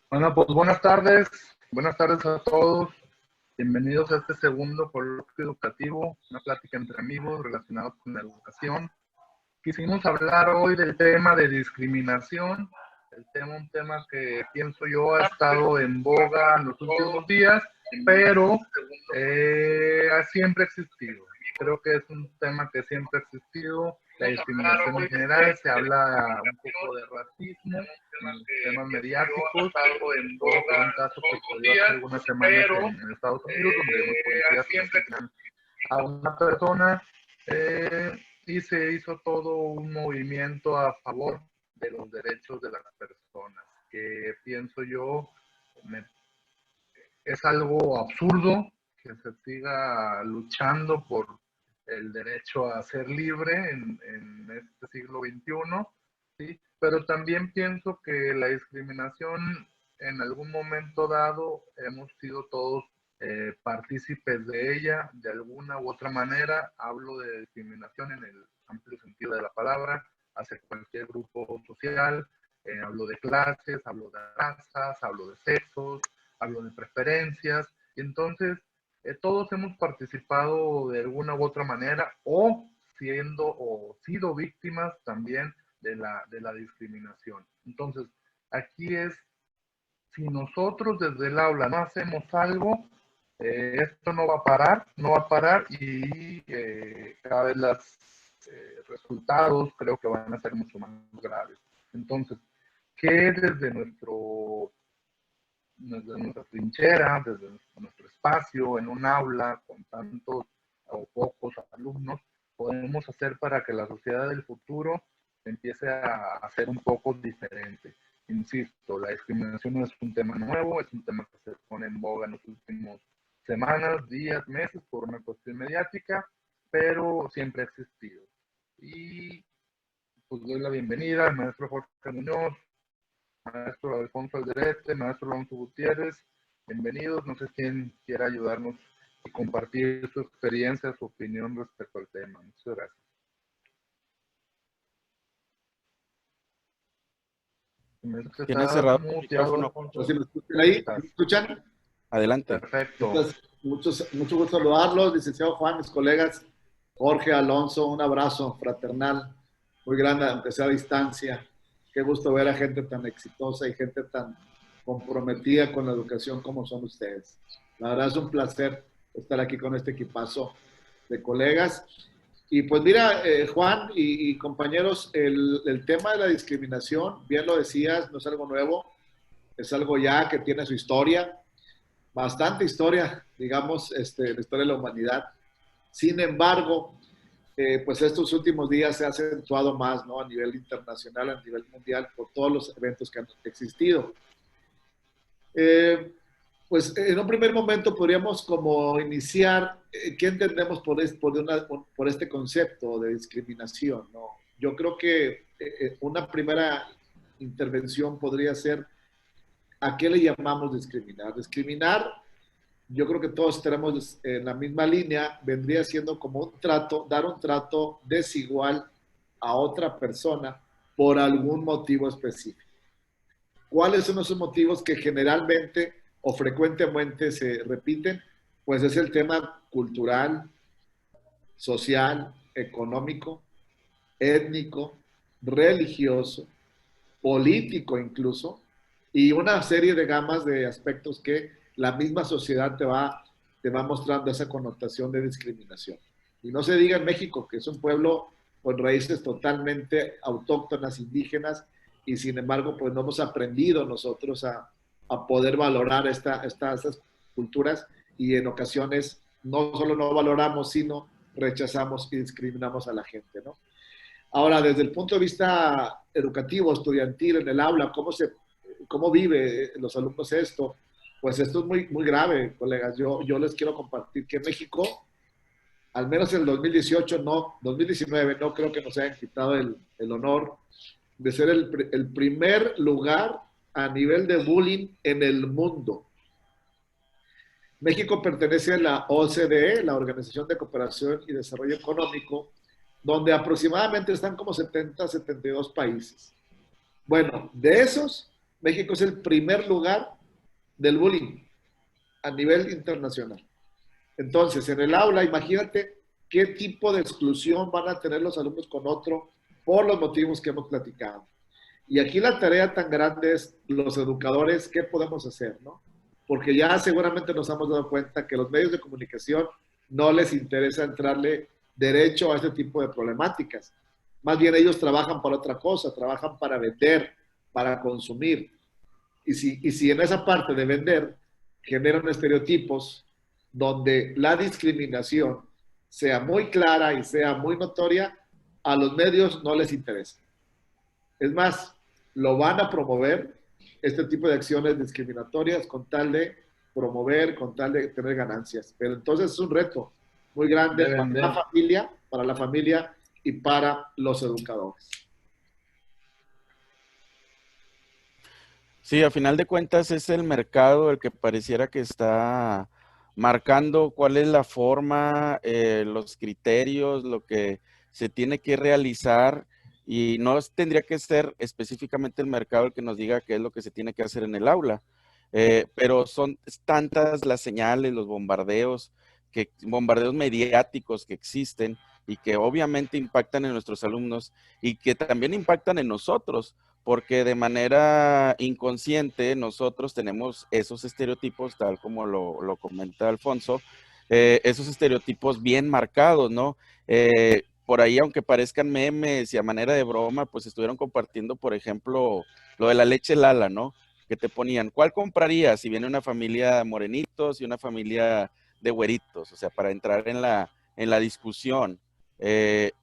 Bueno, pues buenas tardes a todos. Bienvenidos a este segundo coloquio educativo, una plática entre amigos relacionados con la educación. Quisimos hablar hoy del tema de discriminación, un tema que pienso yo ha estado en boga en los últimos días, pero siempre ha existido. Creo que es un tema que siempre ha existido, la discriminación en general, se habla un poco de racismo en los temas mediáticos, por un caso que ocurrió hace algunas semanas en Estados Unidos, donde unos policías asesinaron a una persona y se hizo todo un movimiento a favor de los derechos de las personas, que pienso yo es algo absurdo que se siga luchando por el derecho a ser libre en este siglo XXI, ¿sí? Pero también pienso que la discriminación en algún momento dado hemos sido todos partícipes de ella de alguna u otra manera. Hablo de discriminación en el amplio sentido de la palabra, hacia cualquier grupo social, hablo de clases, hablo de razas, hablo de sexos, hablo de preferencias, y entonces todos hemos participado de alguna u otra manera o sido víctimas también de la discriminación. Entonces, aquí es, si nosotros desde el aula no hacemos algo, esto no va a parar y cada vez los resultados creo que van a ser mucho más graves. Entonces, ¿qué desde nuestra trinchera, desde nuestro espacio, en un aula con tantos o pocos alumnos, podemos hacer para que la sociedad del futuro empiece a ser un poco diferente? Insisto, la discriminación no es un tema nuevo, es un tema que se pone en boga en los últimos semanas, días, meses, por una cuestión mediática, pero siempre ha existido. Y pues doy la bienvenida al maestro Jorge Muñoz, maestro Alfonso Alderete, maestro Alonso Gutiérrez, bienvenidos. No sé quién quiera ayudarnos y compartir su experiencia, su opinión respecto al tema. Muchas gracias. Tiene cerrado el micrófono. ¿Sí me escuchan ahí? ¿Me escuchan? Adelante. Perfecto. Entonces, mucho gusto saludarlos, licenciado Juan, mis colegas, Jorge, Alonso, un abrazo fraternal, muy grande, aunque sea a distancia. Qué gusto ver a gente tan exitosa y gente tan comprometida con la educación como son ustedes. La verdad es un placer estar aquí con este equipazo de colegas. Y pues mira, Juan y compañeros, el tema de la discriminación, bien lo decías, no es algo nuevo, es algo ya que tiene su historia, bastante historia, digamos, la historia de la humanidad. Sin embargo, pues estos últimos días se ha acentuado más, ¿no? A nivel internacional, a nivel mundial, por todos los eventos que han existido. Pues en un primer momento podríamos como iniciar, ¿qué entendemos por este concepto de discriminación, ¿no? Yo creo que una primera intervención podría ser, ¿a qué le llamamos discriminar? Discriminar, yo creo que todos tenemos en la misma línea, vendría siendo como un trato, dar un trato desigual a otra persona por algún motivo específico. ¿Cuáles son esos motivos que generalmente o frecuentemente se repiten? Pues es el tema cultural, social, económico, étnico, religioso, político incluso, y una serie de gamas de aspectos que la misma sociedad te va mostrando esa connotación de discriminación. Y no se diga en México, que es un pueblo con raíces totalmente autóctonas, indígenas, y sin embargo, pues no hemos aprendido nosotros a poder valorar estas culturas, y en ocasiones no solo no valoramos, sino rechazamos y discriminamos a la gente, ¿no? Ahora, desde el punto de vista educativo, estudiantil, en el aula, cómo vive los alumnos esto? Pues esto es muy, muy grave, colegas. Yo les quiero compartir que México, al menos en el 2018, 2019, no creo que nos hayan quitado el honor de ser el primer lugar a nivel de bullying en el mundo. México pertenece a la OCDE, la Organización de Cooperación y Desarrollo Económico, donde aproximadamente están como 72 países. Bueno, de esos, México es el primer lugar del bullying a nivel internacional. Entonces, en el aula, imagínate qué tipo de exclusión van a tener los alumnos con otro por los motivos que hemos platicado. Y aquí la tarea tan grande es los educadores, ¿qué podemos hacer, no? Porque ya seguramente nos hemos dado cuenta que los medios de comunicación no les interesa entrarle derecho a este tipo de problemáticas. Más bien ellos trabajan para otra cosa, trabajan para vender, para consumir. Y si en esa parte de vender generan estereotipos donde la discriminación sea muy clara y sea muy notoria, a los medios no les interesa. Es más, lo van a promover este tipo de acciones discriminatorias con tal de promover, con tal de tener ganancias. Pero entonces es un reto muy grande para la familia y para los educadores. Sí, a final de cuentas es el mercado el que pareciera que está marcando cuál es la forma, los criterios, lo que se tiene que realizar y no tendría que ser específicamente el mercado el que nos diga qué es lo que se tiene que hacer en el aula. Pero son tantas las señales, los bombardeos mediáticos que existen y que obviamente impactan en nuestros alumnos y que también impactan en nosotros porque de manera inconsciente nosotros tenemos esos estereotipos, tal como lo comenta Alfonso, esos estereotipos bien marcados, ¿no? Por ahí, aunque parezcan memes y a manera de broma, pues estuvieron compartiendo, por ejemplo, lo de la leche Lala, ¿no? Que te ponían, ¿cuál comprarías si viene una familia morenitos y una familia de güeritos? O sea, para entrar en la discusión.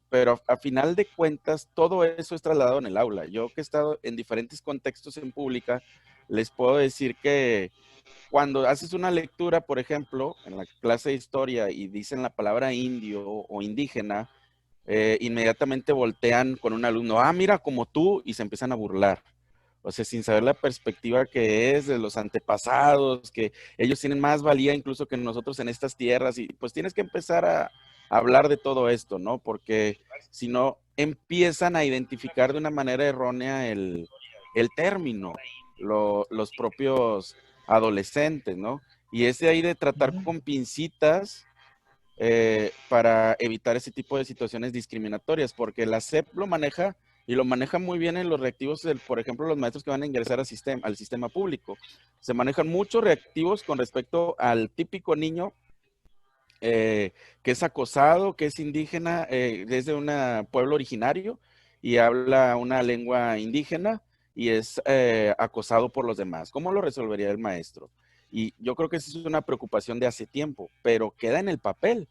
Pero a final de cuentas, todo eso es trasladado en el aula. Yo que he estado en diferentes contextos en pública, les puedo decir que cuando haces una lectura, por ejemplo, en la clase de historia y dicen la palabra indio o indígena, inmediatamente voltean con un alumno, ah, mira, como tú, y se empiezan a burlar. O sea, sin saber la perspectiva que es de los antepasados, que ellos tienen más valía incluso que nosotros en estas tierras, y pues tienes que empezar a hablar de todo esto, ¿no? Porque si no, empiezan a identificar de una manera errónea el término, los propios adolescentes, ¿no? Y ese ahí de tratar con pincitas para evitar ese tipo de situaciones discriminatorias, porque la SEP lo maneja y lo maneja muy bien en los reactivos, por ejemplo, los maestros que van a ingresar al sistema público. Se manejan muchos reactivos con respecto al típico niño que es acosado, que es indígena, es de un pueblo originario y habla una lengua indígena y es acosado por los demás. ¿Cómo lo resolvería el maestro? Y yo creo que esa es una preocupación de hace tiempo, pero queda en el papel,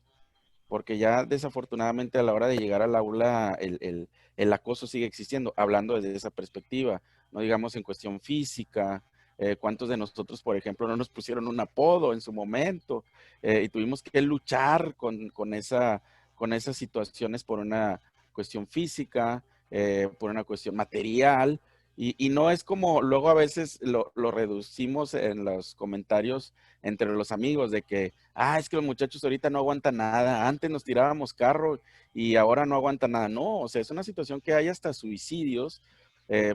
porque ya desafortunadamente a la hora de llegar al aula el acoso sigue existiendo, hablando desde esa perspectiva, no digamos en cuestión física. ¿Cuántos de nosotros, por ejemplo, no nos pusieron un apodo en su momento y tuvimos que luchar con esas situaciones por una cuestión física, por una cuestión material? Y no es como luego a veces lo reducimos en los comentarios entre los amigos de que, ah, es que los muchachos ahorita no aguantan nada, antes nos tirábamos carro y ahora no aguantan nada. No, o sea, es una situación que hay hasta suicidios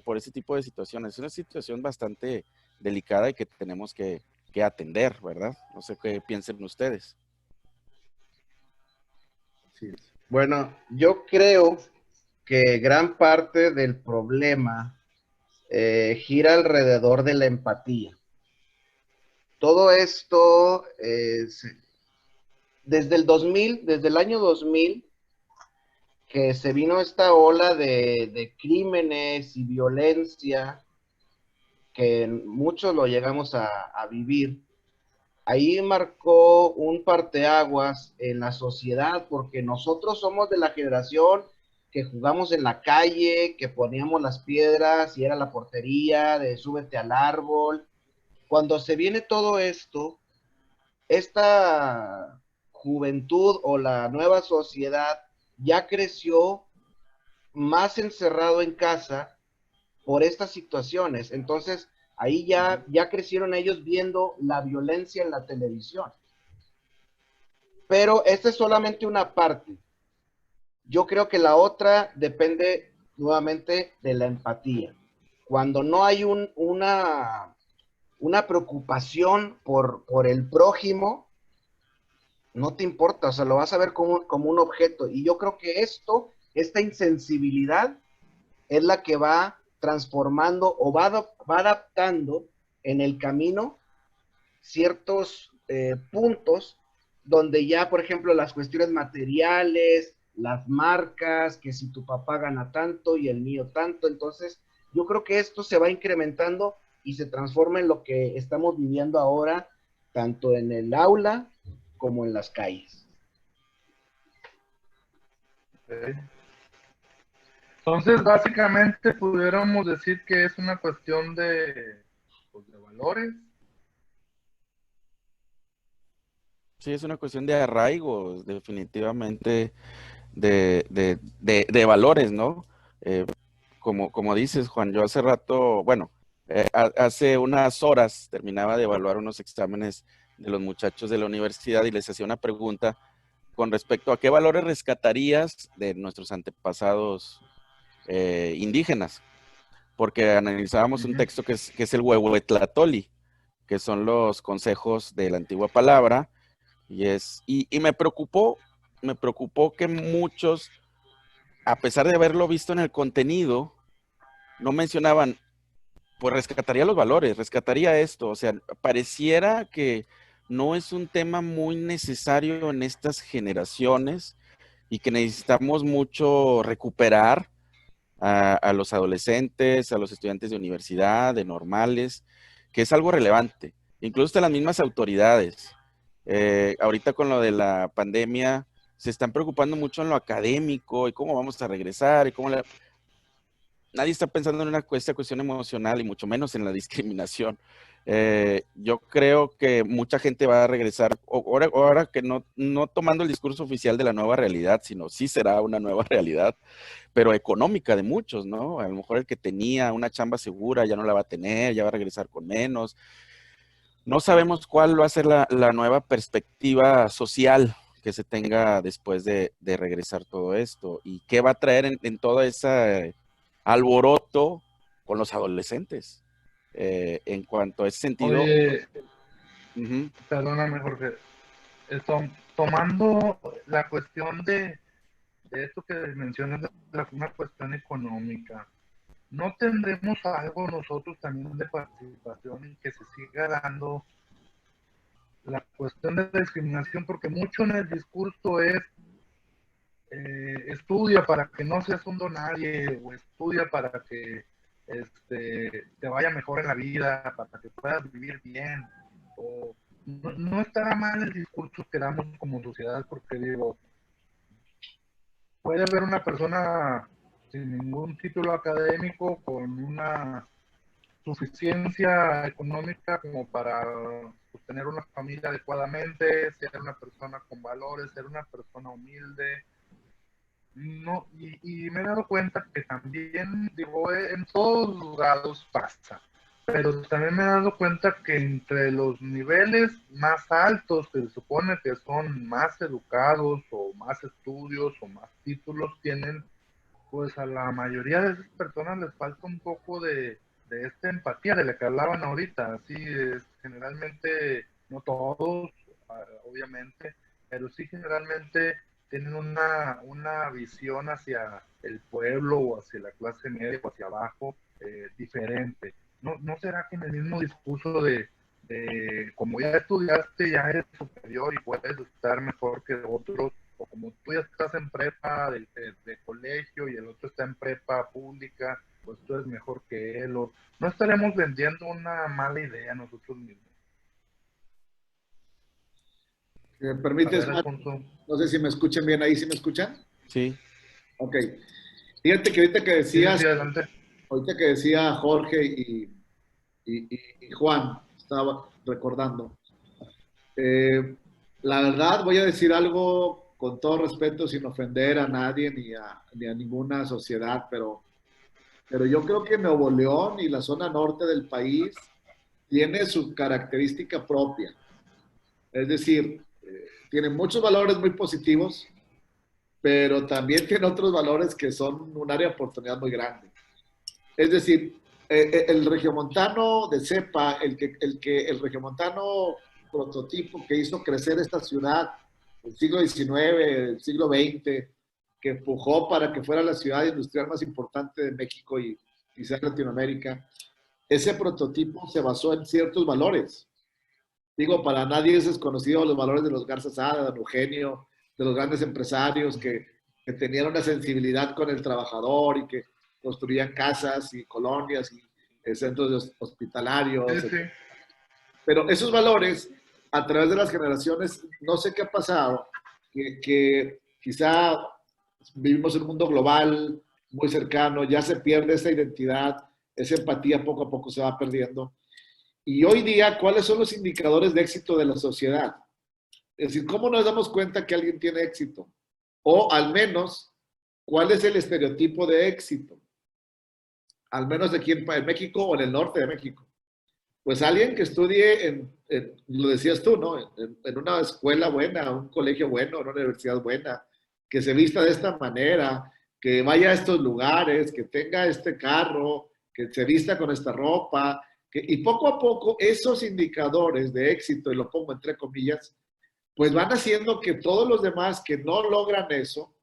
por ese tipo de situaciones. Es una situación bastante delicada y que tenemos que atender, ¿verdad? No sé qué piensen ustedes. Sí. Bueno, yo creo que gran parte del problema gira alrededor de la empatía. Todo esto desde el 2000, desde el año 2000, que se vino esta ola de crímenes y violencia, que muchos lo llegamos a vivir. Ahí marcó un parteaguas en la sociedad, porque nosotros somos de la generación que jugamos en la calle, que poníamos las piedras y era la portería de súbete al árbol. Cuando se viene todo esto, esta juventud o la nueva sociedad ya creció más encerrado en casa por estas situaciones. Entonces, ahí ya crecieron ellos viendo la violencia en la televisión. Pero esta es solamente una parte. Yo creo que la otra depende nuevamente de la empatía. cuando no hay una preocupación por el prójimo, no te importa, o sea, lo vas a ver como un objeto. Y yo creo que esta insensibilidad es la que va transformando o va adaptando en el camino ciertos puntos donde ya, por ejemplo, las cuestiones materiales, las marcas, que si tu papá gana tanto y el mío tanto, entonces yo creo que esto se va incrementando y se transforma en lo que estamos viviendo ahora, tanto en el aula como en las calles. Ok. Entonces, básicamente, pudiéramos decir que es una cuestión pues, de valores. Sí, es una cuestión de arraigo, definitivamente, de valores, ¿no? Como dices, Juan, yo hace rato, bueno, hace unas horas terminaba de evaluar unos exámenes de los muchachos de la universidad y les hacía una pregunta con respecto a qué valores rescatarías de nuestros antepasados indígenas, porque analizábamos un texto que es el Huehuetlatoli, que son los consejos de la antigua palabra, y me preocupó que muchos, a pesar de haberlo visto en el contenido, no mencionaban, pues rescataría los valores, rescataría esto, o sea, pareciera que no es un tema muy necesario en estas generaciones y que necesitamos mucho recuperar a los adolescentes, a los estudiantes de universidad, de normales, que es algo relevante, incluso hasta las mismas autoridades. Ahorita con lo de la pandemia, se están preocupando mucho en lo académico y cómo vamos a regresar y nadie está pensando en esta cuestión emocional y mucho menos en la discriminación. Yo creo que mucha gente va a regresar, ahora que no tomando el discurso oficial de la nueva realidad, sino sí será una nueva realidad, pero económica de muchos, ¿no? A lo mejor el que tenía una chamba segura ya no la va a tener, ya va a regresar con menos. No sabemos cuál va a ser la nueva perspectiva social que se tenga después de regresar todo esto y qué va a traer en todo ese alboroto con los adolescentes. En cuanto a ese sentido. Oye, Uh-huh. perdóname, Jorge. Tomando la cuestión de esto que mencionas, una cuestión económica, ¿no tendremos algo nosotros también de participación en que se siga dando la cuestión de la discriminación? Porque mucho en el discurso es estudia para que no seas un nadie, o estudia para que te vaya mejor en la vida, para que puedas vivir bien, o no estará mal el discurso que damos como sociedad, porque digo, puede haber una persona sin ningún título académico con una suficiencia económica como para tener una familia adecuadamente, ser una persona con valores, ser una persona humilde. No, y me he dado cuenta que también, digo, en todos lados pasa, pero también me he dado cuenta que entre los niveles más altos, que se supone que son más educados o más estudios o más títulos tienen, pues a la mayoría de esas personas les falta un poco de esta empatía de la que hablaban ahorita. Así es, generalmente, no todos, obviamente, pero sí generalmente tienen una visión hacia el pueblo o hacia la clase media o hacia abajo diferente. ¿No será que en el mismo discurso de como ya estudiaste, ya eres superior y puedes estar mejor que otros, o como tú ya estás en prepa de colegio y el otro está en prepa pública, pues tú eres mejor que él, o no estaremos vendiendo una mala idea nosotros mismos? ¿Me permites, Ver, Juan? No sé si me escuchan bien ahí, ¿sí me escuchan? Sí. Ok. Fíjate que ahorita que decías, sí, adelante. ahorita que decía Jorge y Juan, estaba recordando. La verdad, voy a decir algo con todo respeto, sin ofender a nadie ni a ninguna sociedad, pero yo creo que Nuevo León y la zona norte del país tiene su característica propia. Es decir, tiene muchos valores muy positivos, pero también tiene otros valores que son un área de oportunidad muy grande. Es decir, el regiomontano de cepa, el regiomontano prototipo que hizo crecer esta ciudad el siglo XIX, el siglo XX, que empujó para que fuera la ciudad industrial más importante de México y quizás Latinoamérica, ese prototipo se basó en ciertos valores. Digo, para nadie es desconocido los valores de los Garza Sada, de Don Eugenio, de los grandes empresarios que tenían una sensibilidad con el trabajador y que construían casas y colonias y centros hospitalarios. Sí, sí. Pero esos valores, a través de las generaciones, no sé qué ha pasado, que quizá vivimos en un mundo global, muy cercano, ya se pierde esa identidad, esa empatía poco a poco se va perdiendo. Y hoy día, ¿cuáles son los indicadores de éxito de la sociedad? Es decir, ¿cómo nos damos cuenta que alguien tiene éxito? O al menos, ¿cuál es el estereotipo de éxito? Al menos aquí en México o en el norte de México. Pues alguien que estudie, lo decías tú, ¿no? En una escuela buena, un colegio bueno, una universidad buena, que se vista de esta manera, que vaya a estos lugares, que tenga este carro, que se vista con esta ropa, y poco a poco esos indicadores de éxito, y lo pongo entre comillas, pues van haciendo que todos los demás que no logran eso,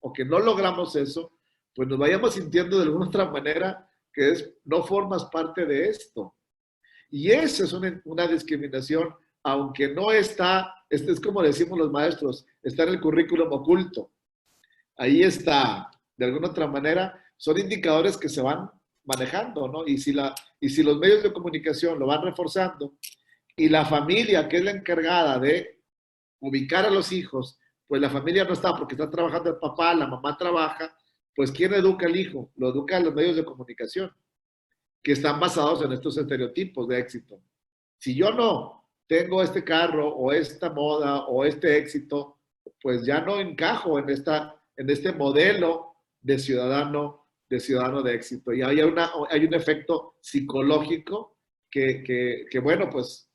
o que no logramos eso, pues nos vayamos sintiendo de alguna otra manera que no formas parte de esto. Y esa es una discriminación, aunque no está, es como decimos los maestros, está en el currículum oculto. Ahí está, de alguna otra manera, son indicadores que se van manejando, ¿no? Y si los medios de comunicación lo van reforzando y la familia, que es la encargada de ubicar a los hijos, pues la familia no está porque está trabajando el papá, la mamá trabaja, pues ¿quién educa al hijo? Lo educan los medios de comunicación, que están basados en estos estereotipos de éxito. Si yo no tengo este carro o esta moda o este éxito, pues ya no encajo en este modelo de ciudadano de éxito. Y hay un efecto psicológico que bueno, pues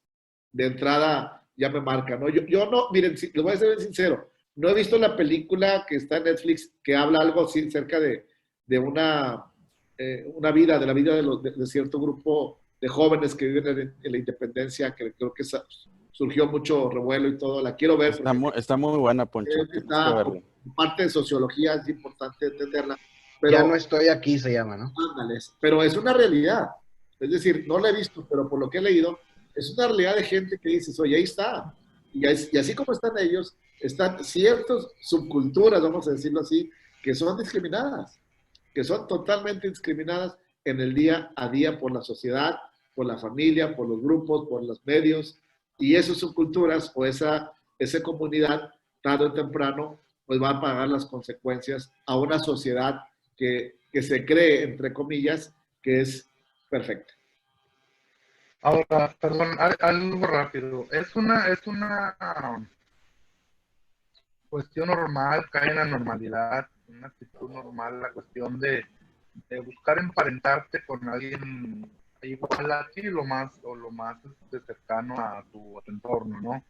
de entrada ya me marca, ¿no? Yo no, miren, les voy a ser bien sincero, no he visto la película que está en Netflix que habla algo así cerca de una vida, de la vida de cierto grupo de jóvenes que viven en la independencia, que creo que surgió mucho revuelo y todo. La quiero ver. Está muy buena, Poncho. Parte de sociología es importante entenderla. Pero, ya no estoy aquí, se llama, ¿no? Ándales, pero es una realidad. Es decir, no la he visto, pero por lo que he leído, es una realidad de gente que dices, oye, ahí está. Y así como están ellos, están ciertas subculturas, vamos a decirlo así, que son discriminadas, que son totalmente discriminadas en el día a día por la sociedad, por la familia, por los grupos, por los medios, y esas subculturas o esa comunidad, tarde o temprano, pues va a pagar las consecuencias a una sociedad que se cree, entre comillas, que es perfecta. Ahora, perdón, algo rápido. Es una cuestión normal, cae en la normalidad, una actitud normal, la cuestión de buscar emparentarte con alguien igual a ti, lo más cercano a tu entorno, ¿no?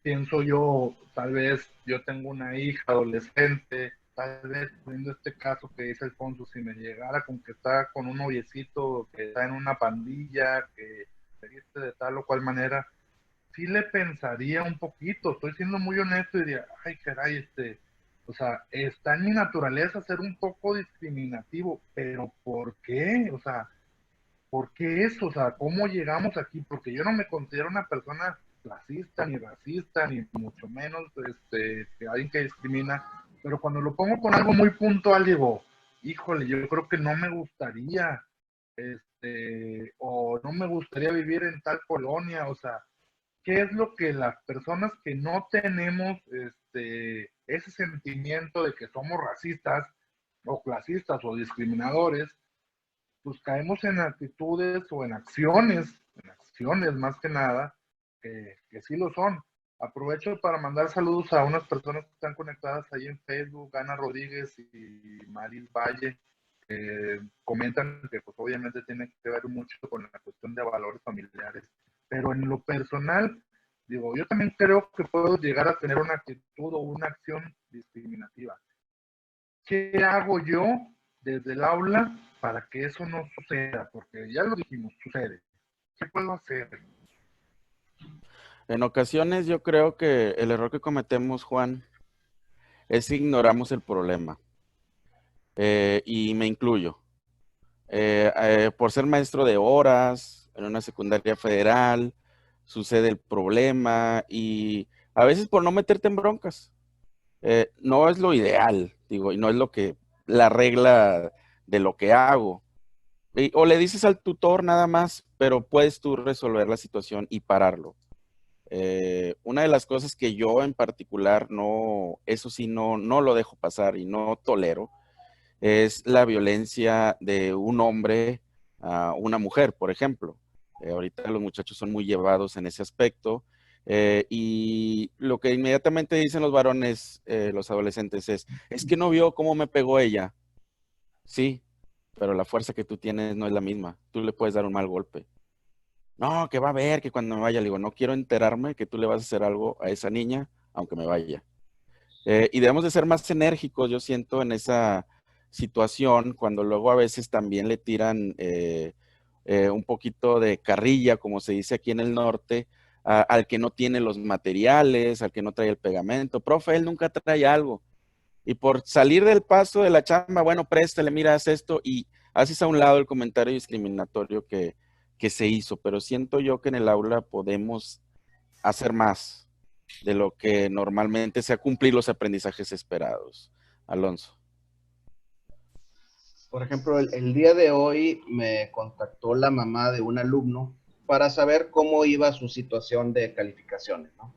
Pienso yo, tal vez yo tengo una hija adolescente, tal vez viendo este caso que dice Alfonso, si me llegara con que está con un noviecito que está en una pandilla, que se viste de tal o cual manera, sí le pensaría un poquito, estoy siendo muy honesto y diría, ay caray, o sea, está en mi naturaleza ser un poco discriminativo, pero ¿por qué? O sea, ¿por qué eso? O sea, ¿cómo llegamos aquí? Porque yo no me considero una persona clasista, ni racista, ni mucho menos que alguien que discrimina, pero cuando lo pongo con algo muy puntual, digo, híjole, yo creo que no me gustaría, o no me gustaría vivir en tal colonia, o sea, ¿qué es lo que las personas que no tenemos ese sentimiento de que somos racistas, o clasistas, o discriminadores, pues caemos en actitudes o en acciones más que nada, que sí lo son. Aprovecho para mandar saludos a unas personas que están conectadas ahí en Facebook, Ana Rodríguez y Maril Valle, que comentan que pues obviamente tiene que ver mucho con la cuestión de valores familiares. Pero en lo personal, digo, yo también creo que puedo llegar a tener una actitud o una acción discriminativa. ¿Qué hago yo desde el aula para que eso no suceda? Porque ya lo dijimos, sucede. ¿Qué puedo hacer? En ocasiones yo creo que el error que cometemos, Juan, es que ignoramos el problema. Y me incluyo. Por ser maestro de horas en una secundaria federal, sucede el problema y a veces por no meterte en broncas. No es lo ideal, digo, y no es lo que la regla de lo que hago. O le dices al tutor nada más, pero puedes tú resolver la situación y pararlo. Una de las cosas que yo en particular no, eso sí, no lo dejo pasar y no tolero, es la violencia de un hombre a una mujer, por ejemplo. Ahorita los muchachos son muy llevados en ese aspecto. Y lo que inmediatamente dicen los varones, los adolescentes, es que no vio cómo me pegó ella. Sí, pero la fuerza que tú tienes no es la misma. Tú le puedes dar un mal golpe. No, que va a ver, que cuando me vaya, le digo, no quiero enterarme que tú le vas a hacer algo a esa niña, aunque me vaya. Y debemos de ser más enérgicos, yo siento, en esa situación, cuando luego a veces también le tiran un poquito de carrilla, como se dice aquí en el norte, al que no tiene los materiales, al que no trae el pegamento. Profe, él nunca trae algo. Y por salir del paso de la chamba, bueno, préstale, mira, haz esto, y haces a un lado el comentario discriminatorio que se hizo. Pero siento yo que en el aula podemos hacer más de lo que normalmente sea cumplir los aprendizajes esperados. Alonso. Por ejemplo, el día de hoy me contactó la mamá de un alumno para saber cómo iba su situación de calificaciones, ¿no?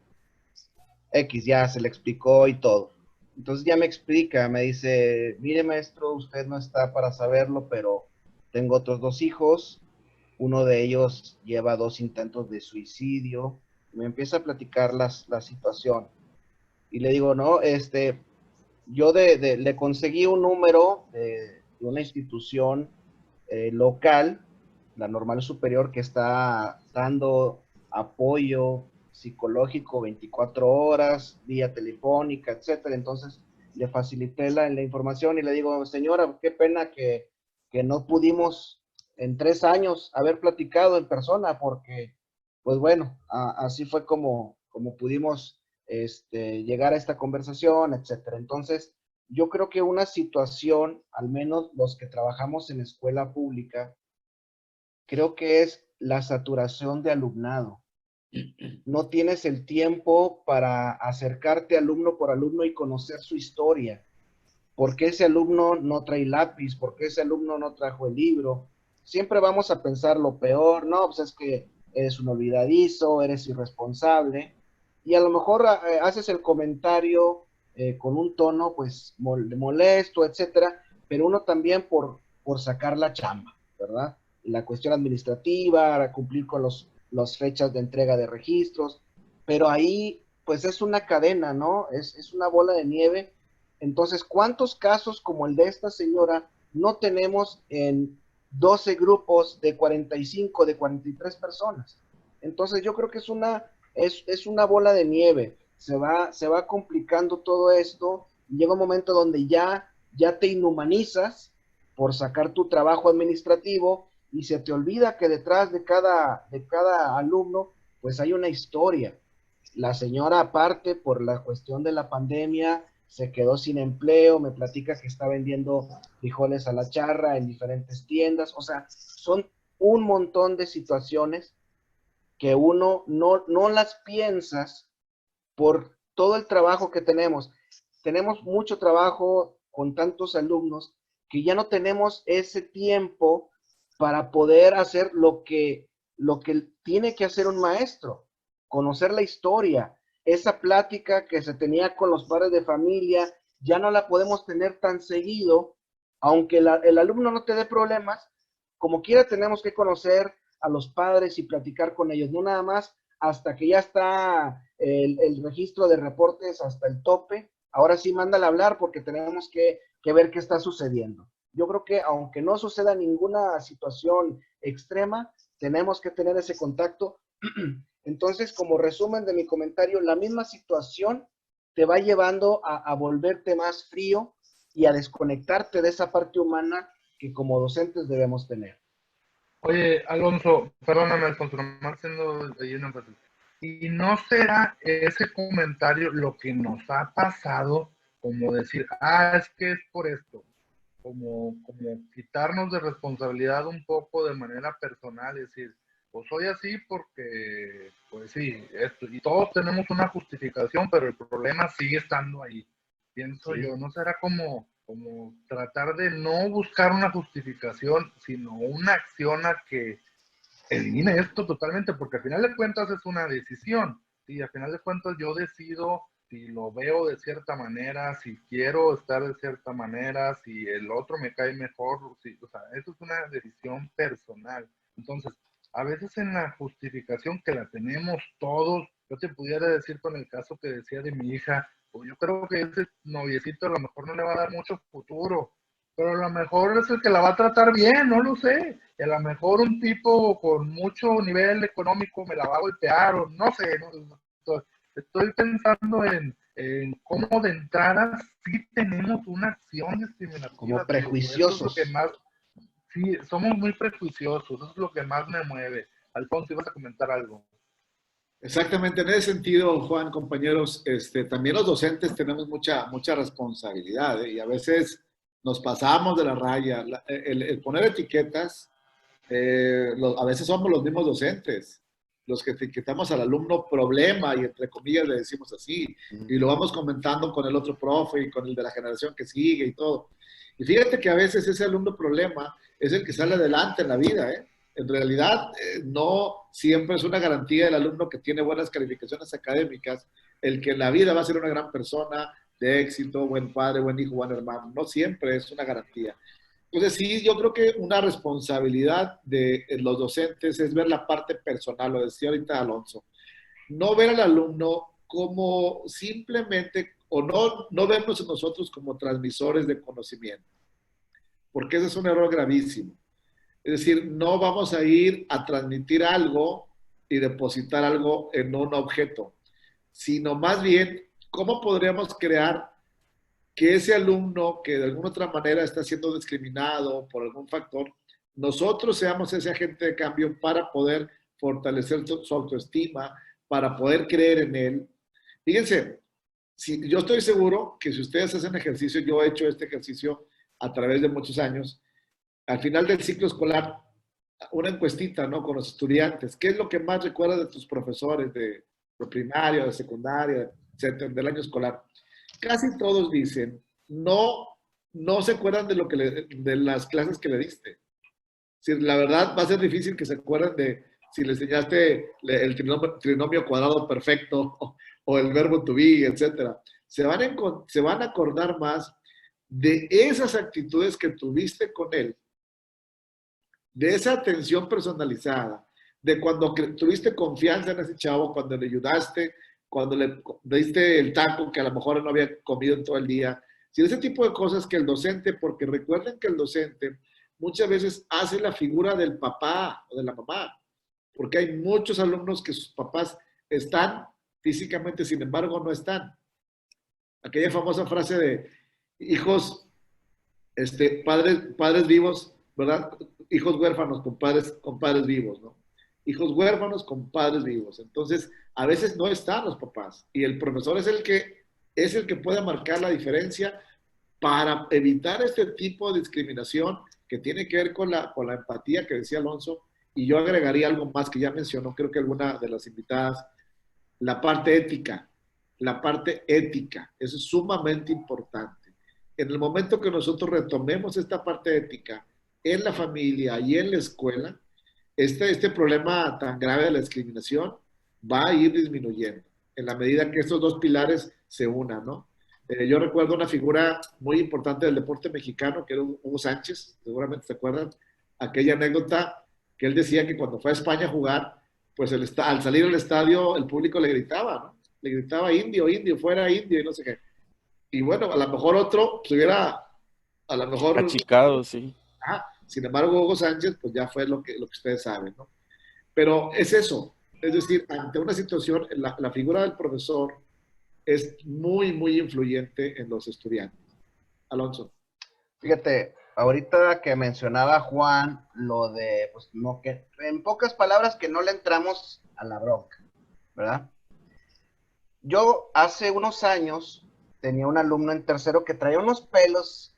X, ya se le explicó y todo. Entonces ya me explica, me dice, mire maestro, usted no está para saberlo, pero tengo otros 2 hijos, uno de ellos lleva 2 intentos de suicidio, y me empieza a platicar la situación. Y le digo, no, yo le conseguí un número de una institución local, la Normal Superior, que está dando apoyo psicológico 24 horas, vía telefónica, etcétera. Entonces le facilité la información y le digo, señora, qué pena que no pudimos en 3 años haber platicado en persona, porque, pues bueno, así fue como pudimos llegar a esta conversación, etcétera. Entonces, yo creo que una situación, al menos los que trabajamos en escuela pública, creo que es la saturación de alumnado. No tienes el tiempo para acercarte alumno por alumno y conocer su historia. ¿Por qué ese alumno no trae lápiz? ¿Por qué ese alumno no trajo el libro? Siempre vamos a pensar lo peor, no, pues es que eres un olvidadizo, eres irresponsable, y a lo mejor haces el comentario con un tono pues molesto, etcétera, pero uno también por sacar la chamba, ¿verdad? La cuestión administrativa, cumplir con las fechas de entrega de registros, pero ahí pues es una cadena, ¿no? Es una bola de nieve. Entonces, ¿cuántos casos como el de esta señora no tenemos en 12 grupos de 45, de 43 personas? Entonces, yo creo que es una bola de nieve. Se va complicando todo esto. Y llega un momento donde ya te inhumanizas por sacar tu trabajo administrativo y se te olvida que detrás de cada alumno, pues hay una historia. La señora, aparte, por la cuestión de la pandemia, se quedó sin empleo, me platica que está vendiendo frijoles a la charra en diferentes tiendas, o sea, son un montón de situaciones que uno no las piensas por todo el trabajo que tenemos. Tenemos mucho trabajo con tantos alumnos que ya no tenemos ese tiempo para poder hacer lo que tiene que hacer un maestro, conocer la historia. Esa plática que se tenía con los padres de familia, ya no la podemos tener tan seguido, aunque el alumno no te dé problemas, como quiera tenemos que conocer a los padres y platicar con ellos, no nada más hasta que ya está el registro de reportes hasta el tope. Ahora sí, mándale a hablar porque tenemos que ver qué está sucediendo. Yo creo que aunque no suceda ninguna situación extrema, tenemos que tener ese contacto. Entonces, como resumen de mi comentario, la misma situación te va llevando a volverte más frío y a desconectarte de esa parte humana que como docentes debemos tener. Oye, Alonso, perdóname, Alfonso, nomás siendo ahí una cosa. ¿Y no será ese comentario lo que nos ha pasado, como decir, es que es por esto? Como quitarnos de responsabilidad un poco de manera personal, es decir, pues soy así porque, pues sí, esto, y todos tenemos una justificación, pero el problema sigue estando ahí. Pienso yo, ¿no será como tratar de no buscar una justificación, sino una acción a que elimine esto totalmente? Porque al final de cuentas es una decisión, y al final de cuentas yo decido si lo veo de cierta manera, si quiero estar de cierta manera, si el otro me cae mejor, si, o sea, eso es una decisión personal. Entonces, a veces en la justificación que la tenemos todos, yo te pudiera decir con el caso que decía de mi hija, pues yo creo que ese noviecito a lo mejor no le va a dar mucho futuro, pero a lo mejor es el que la va a tratar bien, no lo sé. Y a lo mejor un tipo con mucho nivel económico me la va a golpear, o no sé, estoy pensando en cómo de entrada sí tenemos una acción discriminativa. Como prejuiciosos. Eso es lo que más, sí, somos muy prejuiciosos, eso es lo que más me mueve. Alfonso, ibas a comentar algo. Exactamente, en ese sentido, Juan, compañeros, también los docentes tenemos mucha responsabilidad, ¿eh? Y a veces nos pasamos de la raya. El poner etiquetas, a veces somos los mismos docentes los que etiquetamos al alumno problema y entre comillas le decimos así, y lo vamos comentando con el otro profe y con el de la generación que sigue y todo. Y fíjate que a veces ese alumno problema es el que sale adelante en la vida, ¿eh? En realidad, no siempre es una garantía del alumno que tiene buenas calificaciones académicas, el que en la vida va a ser una gran persona, de éxito, buen padre, buen hijo, buen hermano. No siempre es una garantía. Entonces, sí, yo creo que una responsabilidad de los docentes es ver la parte personal, lo decía ahorita Alonso. No ver al alumno como simplemente, o no vernos nosotros como transmisores de conocimiento, porque ese es un error gravísimo. Es decir, no vamos a ir a transmitir algo y depositar algo en un objeto, sino más bien, ¿cómo podríamos crear que ese alumno que de alguna otra manera está siendo discriminado por algún factor, nosotros seamos ese agente de cambio para poder fortalecer su autoestima, para poder creer en él? Fíjense, yo estoy seguro que si ustedes hacen ejercicio, yo he hecho este ejercicio a través de muchos años, al final del ciclo escolar, una encuestita, ¿no? Con los estudiantes. ¿Qué es lo que más recuerdas de tus profesores de primaria, de secundaria, etcétera, del año escolar? Casi todos dicen, no se acuerdan de, de las clases que le diste. Si la verdad va a ser difícil que se acuerden de si le enseñaste el trinomio cuadrado perfecto o el verbo to be, etcétera. Se van a acordar más de esas actitudes que tuviste con él, de esa atención personalizada, de cuando tuviste confianza en ese chavo, cuando le ayudaste, cuando le diste el taco que a lo mejor no había comido en todo el día. Si ese tipo de cosas que el docente, porque recuerden que el docente muchas veces hace la figura del papá o de la mamá, porque hay muchos alumnos que sus papás están físicamente, sin embargo no están. Aquella famosa frase de hijos, padres vivos, ¿verdad? Hijos huérfanos con padres vivos, ¿no? Hijos huérfanos con padres vivos. Entonces, a veces no están los papás y el profesor es el que puede marcar la diferencia para evitar este tipo de discriminación que tiene que ver con la empatía que decía Alonso. Y yo agregaría algo más que ya mencionó, creo que alguna de las invitadas, la parte ética. La parte ética, eso es sumamente importante. En el momento que nosotros retomemos esta parte ética en la familia y en la escuela, este problema tan grave de la discriminación va a ir disminuyendo en la medida que estos dos pilares se unan, ¿no? Yo recuerdo una figura muy importante del deporte mexicano, que era Hugo Sánchez, seguramente se acuerdan, aquella anécdota que él decía que cuando fue a España a jugar, pues al salir al estadio el público le gritaba, ¿no? Le gritaba indio, indio, fuera indio y no sé qué. Y bueno, a lo mejor otro se hubiera, a lo mejor... achicado, sí. Sin embargo, Hugo Sánchez, pues ya fue lo que ustedes saben, ¿no? Pero es eso, es decir, ante una situación, la figura del profesor es muy, muy influyente en los estudiantes. Alonso. Fíjate, ahorita que mencionaba Juan lo de, pues no que, en pocas palabras que no le entramos a la bronca, ¿verdad? Yo hace unos años tenía un alumno en tercero que traía unos pelos,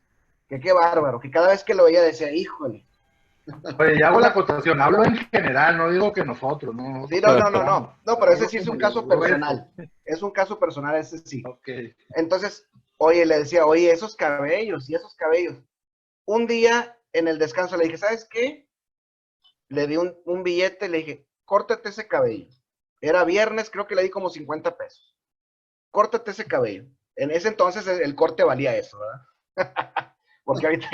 que qué bárbaro, que cada vez que lo veía decía, híjole. Oye, ya una Hola. acotación, hablo en general, no digo que nosotros, no. Sí, no, pero ese Hablo sí es un como lo caso grueso. personal, es un caso personal ese sí. Ok. Entonces, oye, le decía, oye, esos cabellos y esos cabellos. Un día en el descanso le dije, ¿sabes qué? Le di un billete, le dije, córtate ese cabello. Era viernes, creo que le di como 50 pesos. Córtate ese cabello. En ese entonces el corte valía eso, ¿verdad? Porque ahorita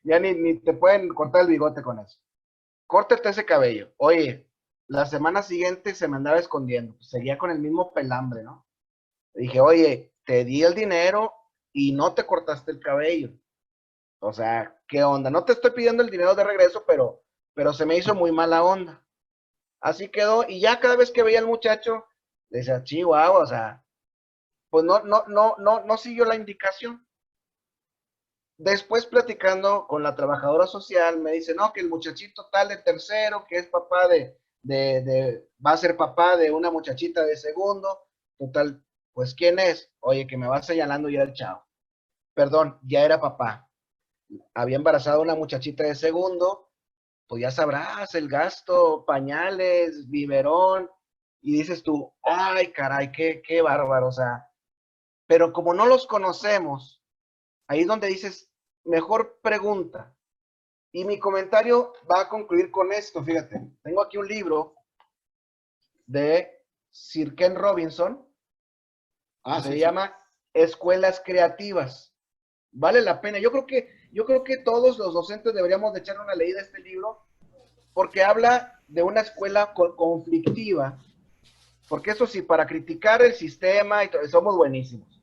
ya ni te pueden cortar el bigote con eso. Córtate ese cabello. Oye, la semana siguiente se me andaba escondiendo. Seguía con el mismo pelambre, ¿no? Le dije, oye, te di el dinero y no te cortaste el cabello. O sea, ¿qué onda? No te estoy pidiendo el dinero de regreso, pero se me hizo muy mala onda. Así quedó, y ya cada vez que veía al muchacho, decía, chihuahua, o sea, pues no siguió la indicación. Después platicando con la trabajadora social, me dice, no, que el muchachito tal de tercero, que es papá va a ser papá de una muchachita de segundo, total, pues ¿quién es? Oye, que me va señalando ya el chavo. Perdón, ya era papá. Había embarazado a una muchachita de segundo, pues ya sabrás, el gasto, pañales, biberón, y dices tú, ay, caray, qué bárbaro, o sea, pero como no los conocemos, ahí es donde dices, mejor pregunta. Y mi comentario va a concluir con esto, fíjate, tengo aquí un libro de Sir Ken Robinson, que se llama Escuelas Creativas. Vale la pena, yo creo que todos los docentes deberíamos de echar una leída a este libro, porque habla de una escuela conflictiva, porque eso sí, para criticar el sistema y todo, somos buenísimos,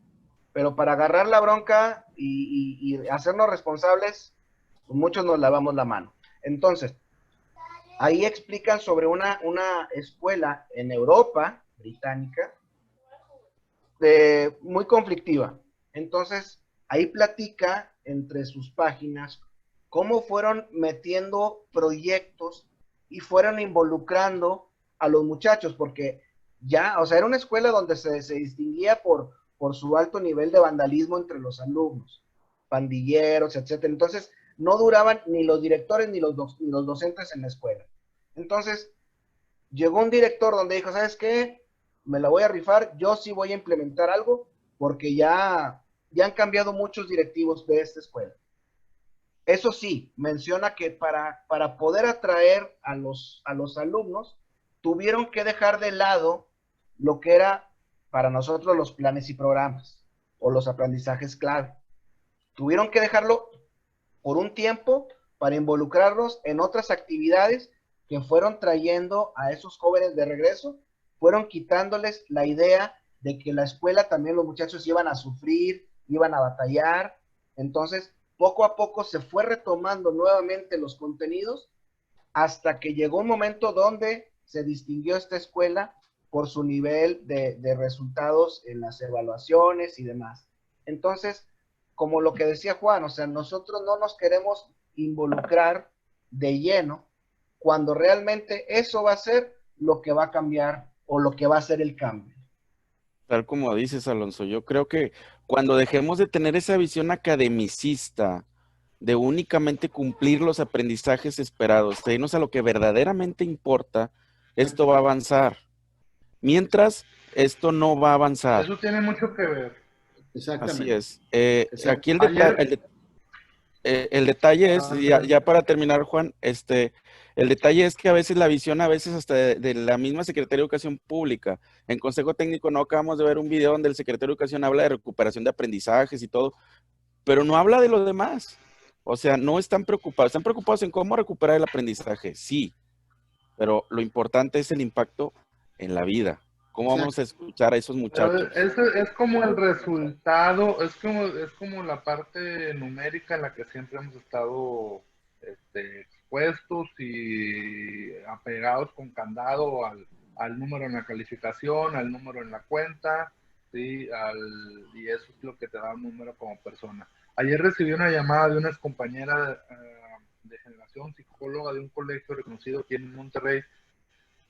pero para agarrar la bronca y hacernos responsables, pues muchos nos lavamos la mano. Entonces, ahí explican sobre una escuela en Europa, británica, muy conflictiva. Entonces, ahí platica entre sus páginas cómo fueron metiendo proyectos y fueron involucrando a los muchachos, porque ya, o sea, era una escuela donde se distinguía por su alto nivel de vandalismo entre los alumnos, pandilleros, etcétera. Entonces, no duraban ni los directores ni ni los docentes en la escuela. Entonces, llegó un director donde dijo, ¿sabes qué? Me la voy a rifar, yo sí voy a implementar algo, porque ya han cambiado muchos directivos de esta escuela. Eso sí, menciona que para poder atraer a los alumnos, tuvieron que dejar de lado lo que era para nosotros los planes y programas o los aprendizajes clave. Tuvieron que dejarlo por un tiempo para involucrarlos en otras actividades que fueron trayendo a esos jóvenes de regreso, fueron quitándoles la idea de que la escuela también los muchachos iban a sufrir, iban a batallar. Entonces, poco a poco se fue retomando nuevamente los contenidos hasta que llegó un momento donde se distinguió esta escuela por su nivel de resultados en las evaluaciones y demás. Entonces, como lo que decía Juan, o sea, nosotros no nos queremos involucrar de lleno cuando realmente eso va a ser lo que va a cambiar o lo que va a ser el cambio. Tal como dices, Alonso, yo creo que cuando dejemos de tener esa visión academicista, de únicamente cumplir los aprendizajes esperados, de irnos a lo que verdaderamente importa, esto va a avanzar. Mientras, esto no va a avanzar. Eso tiene mucho que ver. Así Exactamente. es. Aquí Ayer, el detalle es, ya para terminar, Juan, el detalle es que a veces la visión, a veces hasta de la misma Secretaría de Educación Pública, en Consejo Técnico no acabamos de ver un video donde el Secretario de Educación habla de recuperación de aprendizajes y todo, pero no habla de lo demás. O sea, no están preocupados en cómo recuperar el aprendizaje, sí, pero lo importante es el impacto en la vida. ¿Cómo vamos a escuchar a esos muchachos? es como el resultado, es como la parte numérica en la que siempre hemos estado expuestos y apegados con candado al número en la calificación, al número en la cuenta, ¿sí? Y eso es lo que te da un número como persona. Ayer recibí una llamada de una excompañera de generación, psicóloga de un colegio reconocido aquí en Monterrey,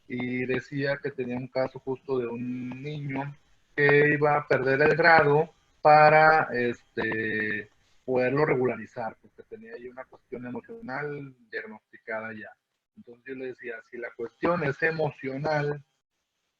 y decía que tenía un caso justo de un niño que iba a perder el grado para poderlo regularizar, porque tenía ahí una cuestión emocional diagnosticada ya. Entonces yo le decía, si la cuestión es emocional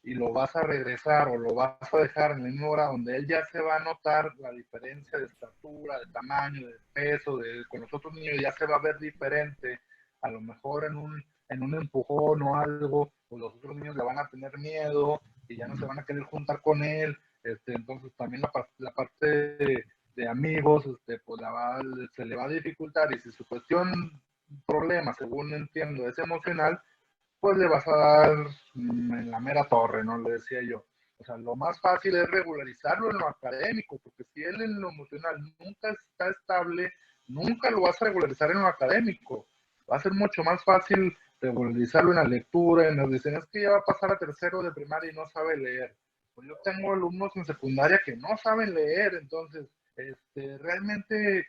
y lo vas a regresar o lo vas a dejar en el mismo grado donde él ya se va a notar la diferencia de estatura, de tamaño, de peso, con los otros niños ya se va a ver diferente, a lo mejor en un empujón o algo, pues los otros niños le van a tener miedo y ya no se van a querer juntar con él. Entonces también la parte de amigos pues se le va a dificultar, y si su cuestión, problema, según entiendo, es emocional, pues le vas a dar en la mera torre, ¿no? Le decía yo. O sea, lo más fácil es regularizarlo en lo académico, porque si él en lo emocional nunca está estable, nunca lo vas a regularizar en lo académico. Va a ser mucho más fácil regularizarlo en la lectura, nos dicen, es que ya va a pasar a tercero de primaria y no sabe leer. Pues yo tengo alumnos en secundaria que no saben leer, entonces, realmente,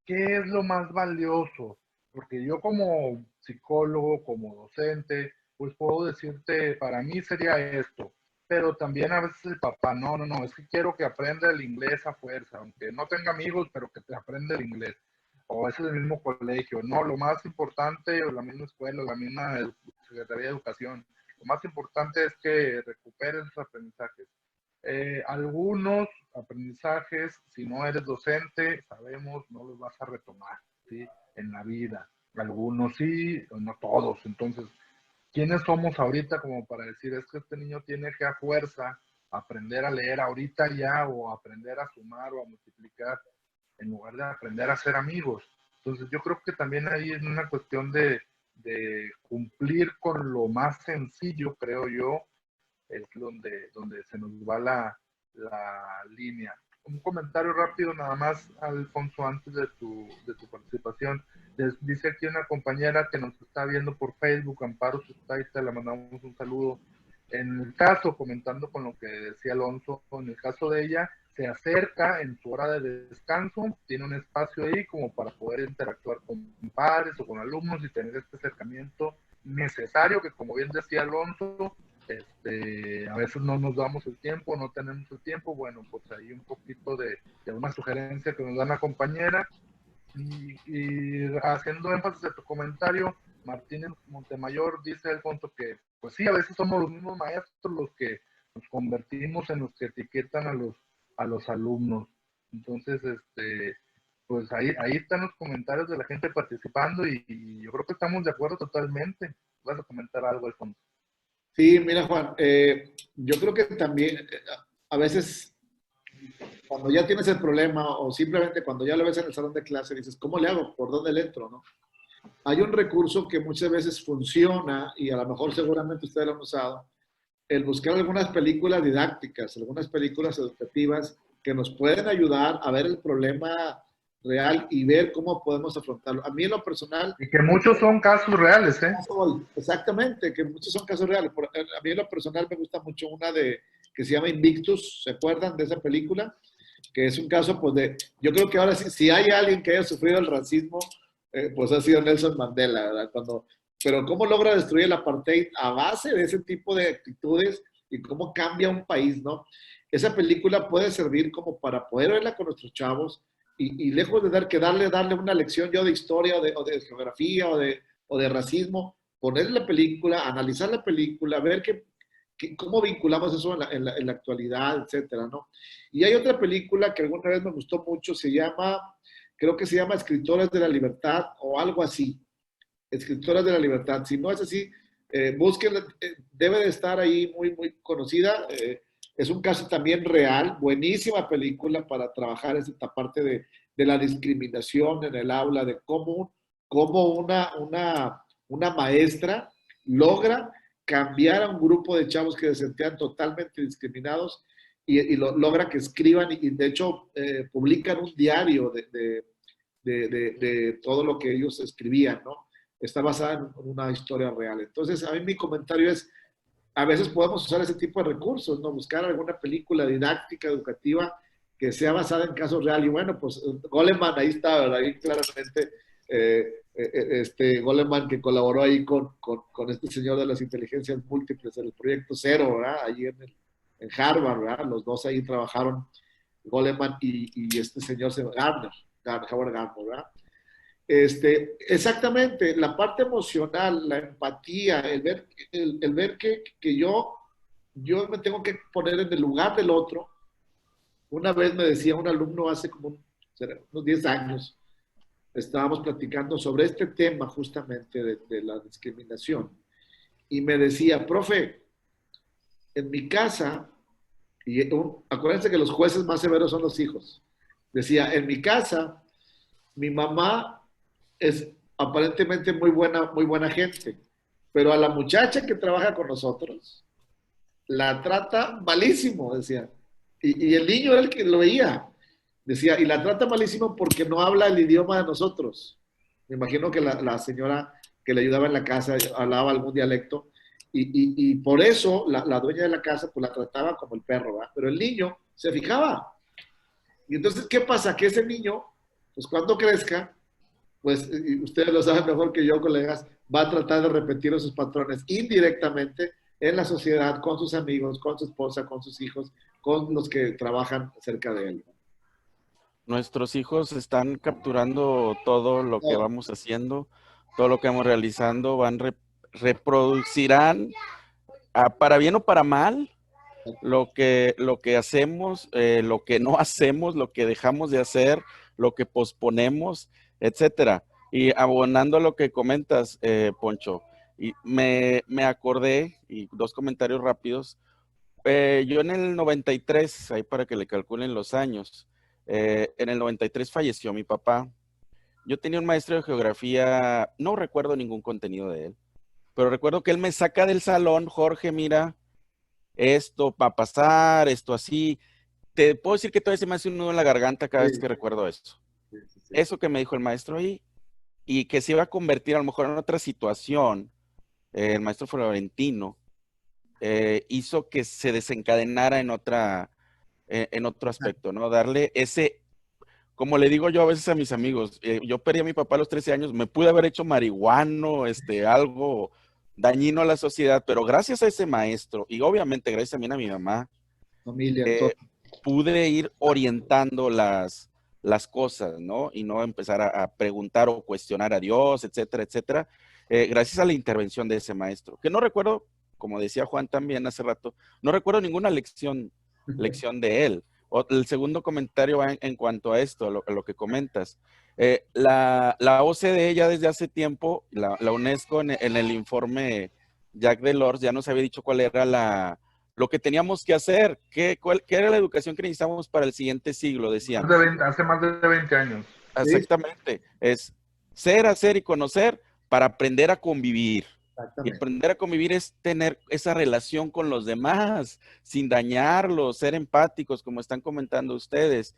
¿qué es lo más valioso? Porque yo como psicólogo, como docente, pues puedo decirte, para mí sería esto, pero también a veces el papá, no, es que quiero que aprenda el inglés a fuerza, aunque no tenga amigos, pero que te aprenda el inglés. O es el mismo colegio, no, lo más importante, o la misma escuela, o la misma Secretaría de Educación, lo más importante es que recuperen sus aprendizajes. Algunos aprendizajes, si no eres docente, sabemos, no los vas a retomar, ¿sí? En la vida. Algunos sí, no todos. Entonces, ¿quiénes somos ahorita como para decir, es que este niño tiene que a fuerza aprender a leer ahorita ya, o aprender a sumar o a multiplicar, en lugar de aprender a ser amigos? Entonces, yo creo que también ahí es una cuestión de cumplir con lo más sencillo, creo yo, es donde se nos va la línea. Un comentario rápido nada más, Alfonso, antes de tu participación. Dice aquí una compañera que nos está viendo por Facebook, Amparo Sustaita, le mandamos un saludo. En el caso, comentando con lo que decía Alonso, en el caso de ella, se acerca en su hora de descanso, tiene un espacio ahí como para poder interactuar con padres o con alumnos y tener este acercamiento necesario que, como bien decía Alonso, a veces no nos damos el tiempo, no tenemos el tiempo. Bueno, pues ahí un poquito de una sugerencia que nos da la compañera. Y haciendo énfasis de tu comentario, Martínez Montemayor dice, Alfonso, que pues sí, a veces somos los mismos maestros los que nos convertimos en los que etiquetan a los alumnos. Entonces, pues ahí están los comentarios de la gente participando, y yo creo que estamos de acuerdo totalmente. ¿Vas a comentar algo, Alfonso? Sí, mira, Juan, yo creo que también a veces cuando ya tienes el problema o simplemente cuando ya lo ves en el salón de clase dices, ¿cómo le hago? ¿Por dónde le entro? ¿No? Hay un recurso que muchas veces funciona y a lo mejor seguramente ustedes lo han usado, el buscar algunas películas didácticas, algunas películas educativas que nos pueden ayudar a ver el problema real y ver cómo podemos afrontarlo. A mí en lo personal... Y que muchos son casos reales, ¿eh? Exactamente, que muchos son casos reales. A mí en lo personal me gusta mucho una que se llama Invictus, ¿se acuerdan de esa película? Que es un caso, pues, yo creo que ahora sí, si hay alguien que haya sufrido el racismo, pues ha sido Nelson Mandela, ¿verdad? Pero cómo logra destruir el apartheid a base de ese tipo de actitudes y cómo cambia un país, ¿no? Esa película puede servir como para poder verla con nuestros chavos y lejos de darle una lección yo de historia o de geografía o de racismo, poner la película, analizar la película, ver cómo vinculamos eso en la actualidad, etcétera, ¿no? Y hay otra película que alguna vez me gustó mucho, creo que se llama Escritores de la Libertad o algo así. Escritoras de la Libertad. Si no es así, búsquenla, debe de estar ahí muy, muy conocida. Es un caso también real, buenísima película para trabajar esta parte de la discriminación en el aula, de cómo una maestra logra cambiar a un grupo de chavos que se sentían totalmente discriminados y logra que escriban y de hecho publican un diario de todo lo que ellos escribían, ¿no? Está basada en una historia real. Entonces, a mí mi comentario es, a veces podemos usar ese tipo de recursos, ¿no? Buscar alguna película didáctica, educativa, que sea basada en casos reales. Y bueno, pues Goleman ahí está, ¿verdad? Ahí claramente Goleman que colaboró ahí con este señor de las inteligencias múltiples en el proyecto Cero, ¿verdad? Allí en Harvard, ¿verdad? Los dos ahí trabajaron, Goleman y este señor Howard Gardner, ¿verdad? Exactamente, la parte emocional, la empatía, el ver que yo me tengo que poner en el lugar del otro. Una vez me decía un alumno hace como unos 10 años, estábamos platicando sobre este tema justamente de la discriminación, y me decía, profe, en mi casa, y acuérdense que los jueces más severos son los hijos, decía, en mi casa, mi mamá es aparentemente muy buena gente, pero a la muchacha que trabaja con nosotros la trata malísimo, decía. Y el niño era el que lo veía. Decía, y la trata malísimo porque no habla el idioma de nosotros. Me imagino que la señora que le ayudaba en la casa hablaba algún dialecto y por eso la dueña de la casa pues la trataba como el perro, ¿verdad? Pero el niño se fijaba. Y entonces, ¿qué pasa? Que ese niño, pues cuando crezca, pues ustedes lo saben mejor que yo, colegas, va a tratar de repetir esos patrones indirectamente en la sociedad, con sus amigos, con su esposa, con sus hijos, con los que trabajan cerca de él. Nuestros hijos están capturando todo lo que vamos haciendo, todo lo que vamos realizando, reproducirán para bien o para mal lo que hacemos, lo que no hacemos, lo que dejamos de hacer, lo que posponemos, etcétera. Y abonando a lo que comentas, Poncho, y me acordé, y dos comentarios rápidos. Yo en el 93, ahí para que le calculen los años, en el 93 falleció mi papá. Yo tenía un maestro de geografía, no recuerdo ningún contenido de él, pero recuerdo que él me saca del salón, Jorge, mira, esto va a pasar, esto así. Te puedo decir que todavía se me hace un nudo en la garganta cada vez que recuerdo eso. Eso que me dijo el maestro ahí, y que se iba a convertir a lo mejor en otra situación, el maestro Florentino, hizo que se desencadenara en otro aspecto, ¿no? Darle ese, como le digo yo a veces a mis amigos, yo perdí a mi papá a los 13 años, me pude haber hecho marihuano, algo dañino a la sociedad, pero gracias a ese maestro, y obviamente gracias también a mi mamá, Familia, pude ir orientando las cosas, ¿no? Y no empezar a preguntar o cuestionar a Dios, etcétera, etcétera, gracias a la intervención de ese maestro, que no recuerdo, como decía Juan también hace rato, no recuerdo ninguna lección de él. El segundo comentario va en cuanto a esto, a lo que comentas. La OCDE ya desde hace tiempo, la UNESCO en el informe Jacques Delors ya nos había dicho cuál era lo que teníamos que hacer, qué era la educación que necesitábamos para el siguiente siglo, decían. Hace más de 20 años. Exactamente, es ser, hacer y conocer para aprender a convivir. Y aprender a convivir es tener esa relación con los demás, sin dañarlos, ser empáticos, como están comentando ustedes.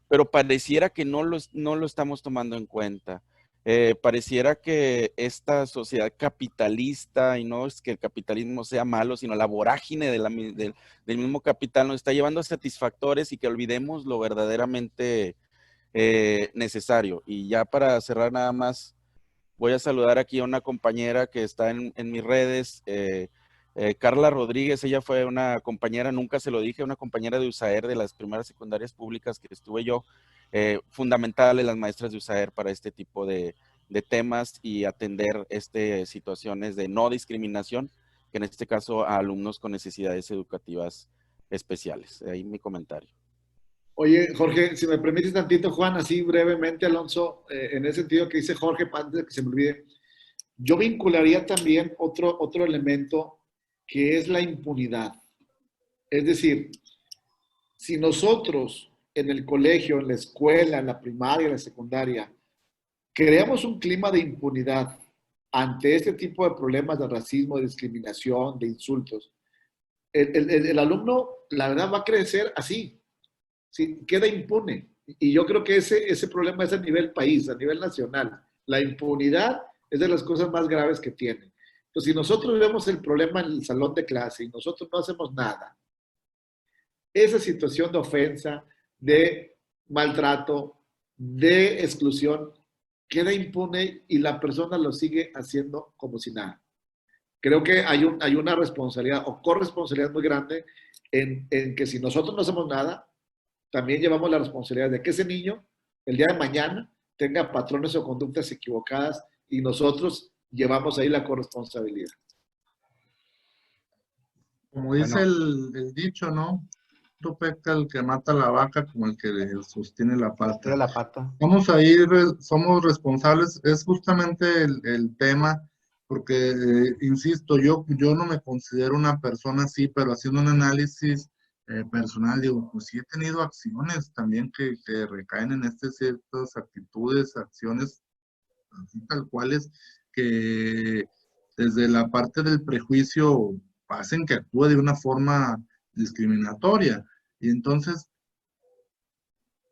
Pero pareciera que no lo estamos tomando en cuenta. Pareciera que esta sociedad capitalista, y no es que el capitalismo sea malo, sino la vorágine del mismo capital nos está llevando a satisfactores y que olvidemos lo verdaderamente necesario. Y ya para cerrar nada más, voy a saludar aquí a una compañera que está en mis redes, Carla Rodríguez. Ella fue una compañera, nunca se lo dije, una compañera de USAER, de las primeras secundarias públicas que estuve yo, fundamentales las maestras de USAER para este tipo de temas y atender situaciones de no discriminación, que en este caso a alumnos con necesidades educativas especiales. Ahí mi comentario. Oye, Jorge, si me permites tantito, Juan, así brevemente, Alonso, en ese sentido que dice Jorge, antes de que se me olvide, yo vincularía también otro elemento que es la impunidad. Es decir, si nosotros en el colegio, en la escuela, en la primaria, en la secundaria, creamos un clima de impunidad ante este tipo de problemas de racismo, de discriminación, de insultos, el alumno, la verdad, va a crecer así. ¿Sí? Queda impune. Y yo creo que ese problema es a nivel país, a nivel nacional. La impunidad es de las cosas más graves que tiene. Entonces, si nosotros vemos el problema en el salón de clase y nosotros no hacemos nada, esa situación de ofensa, de maltrato, de exclusión, queda impune y la persona lo sigue haciendo como si nada. Creo que hay una responsabilidad o corresponsabilidad muy grande en que si nosotros no hacemos nada, también llevamos la responsabilidad de que ese niño, el día de mañana, tenga patrones o conductas equivocadas y nosotros llevamos ahí la corresponsabilidad. Como dice el dicho, ¿no? No peca el que mata la vaca como el que le sostiene la pata. Tiene la pata. Vamos a ir, somos responsables, es justamente el tema, porque, insisto, yo no me considero una persona así, pero haciendo un análisis personal, digo, pues sí he tenido acciones también que recaen en ciertas actitudes, acciones así tal cuales, que desde la parte del prejuicio hacen que actúe de una forma discriminatoria. Y entonces,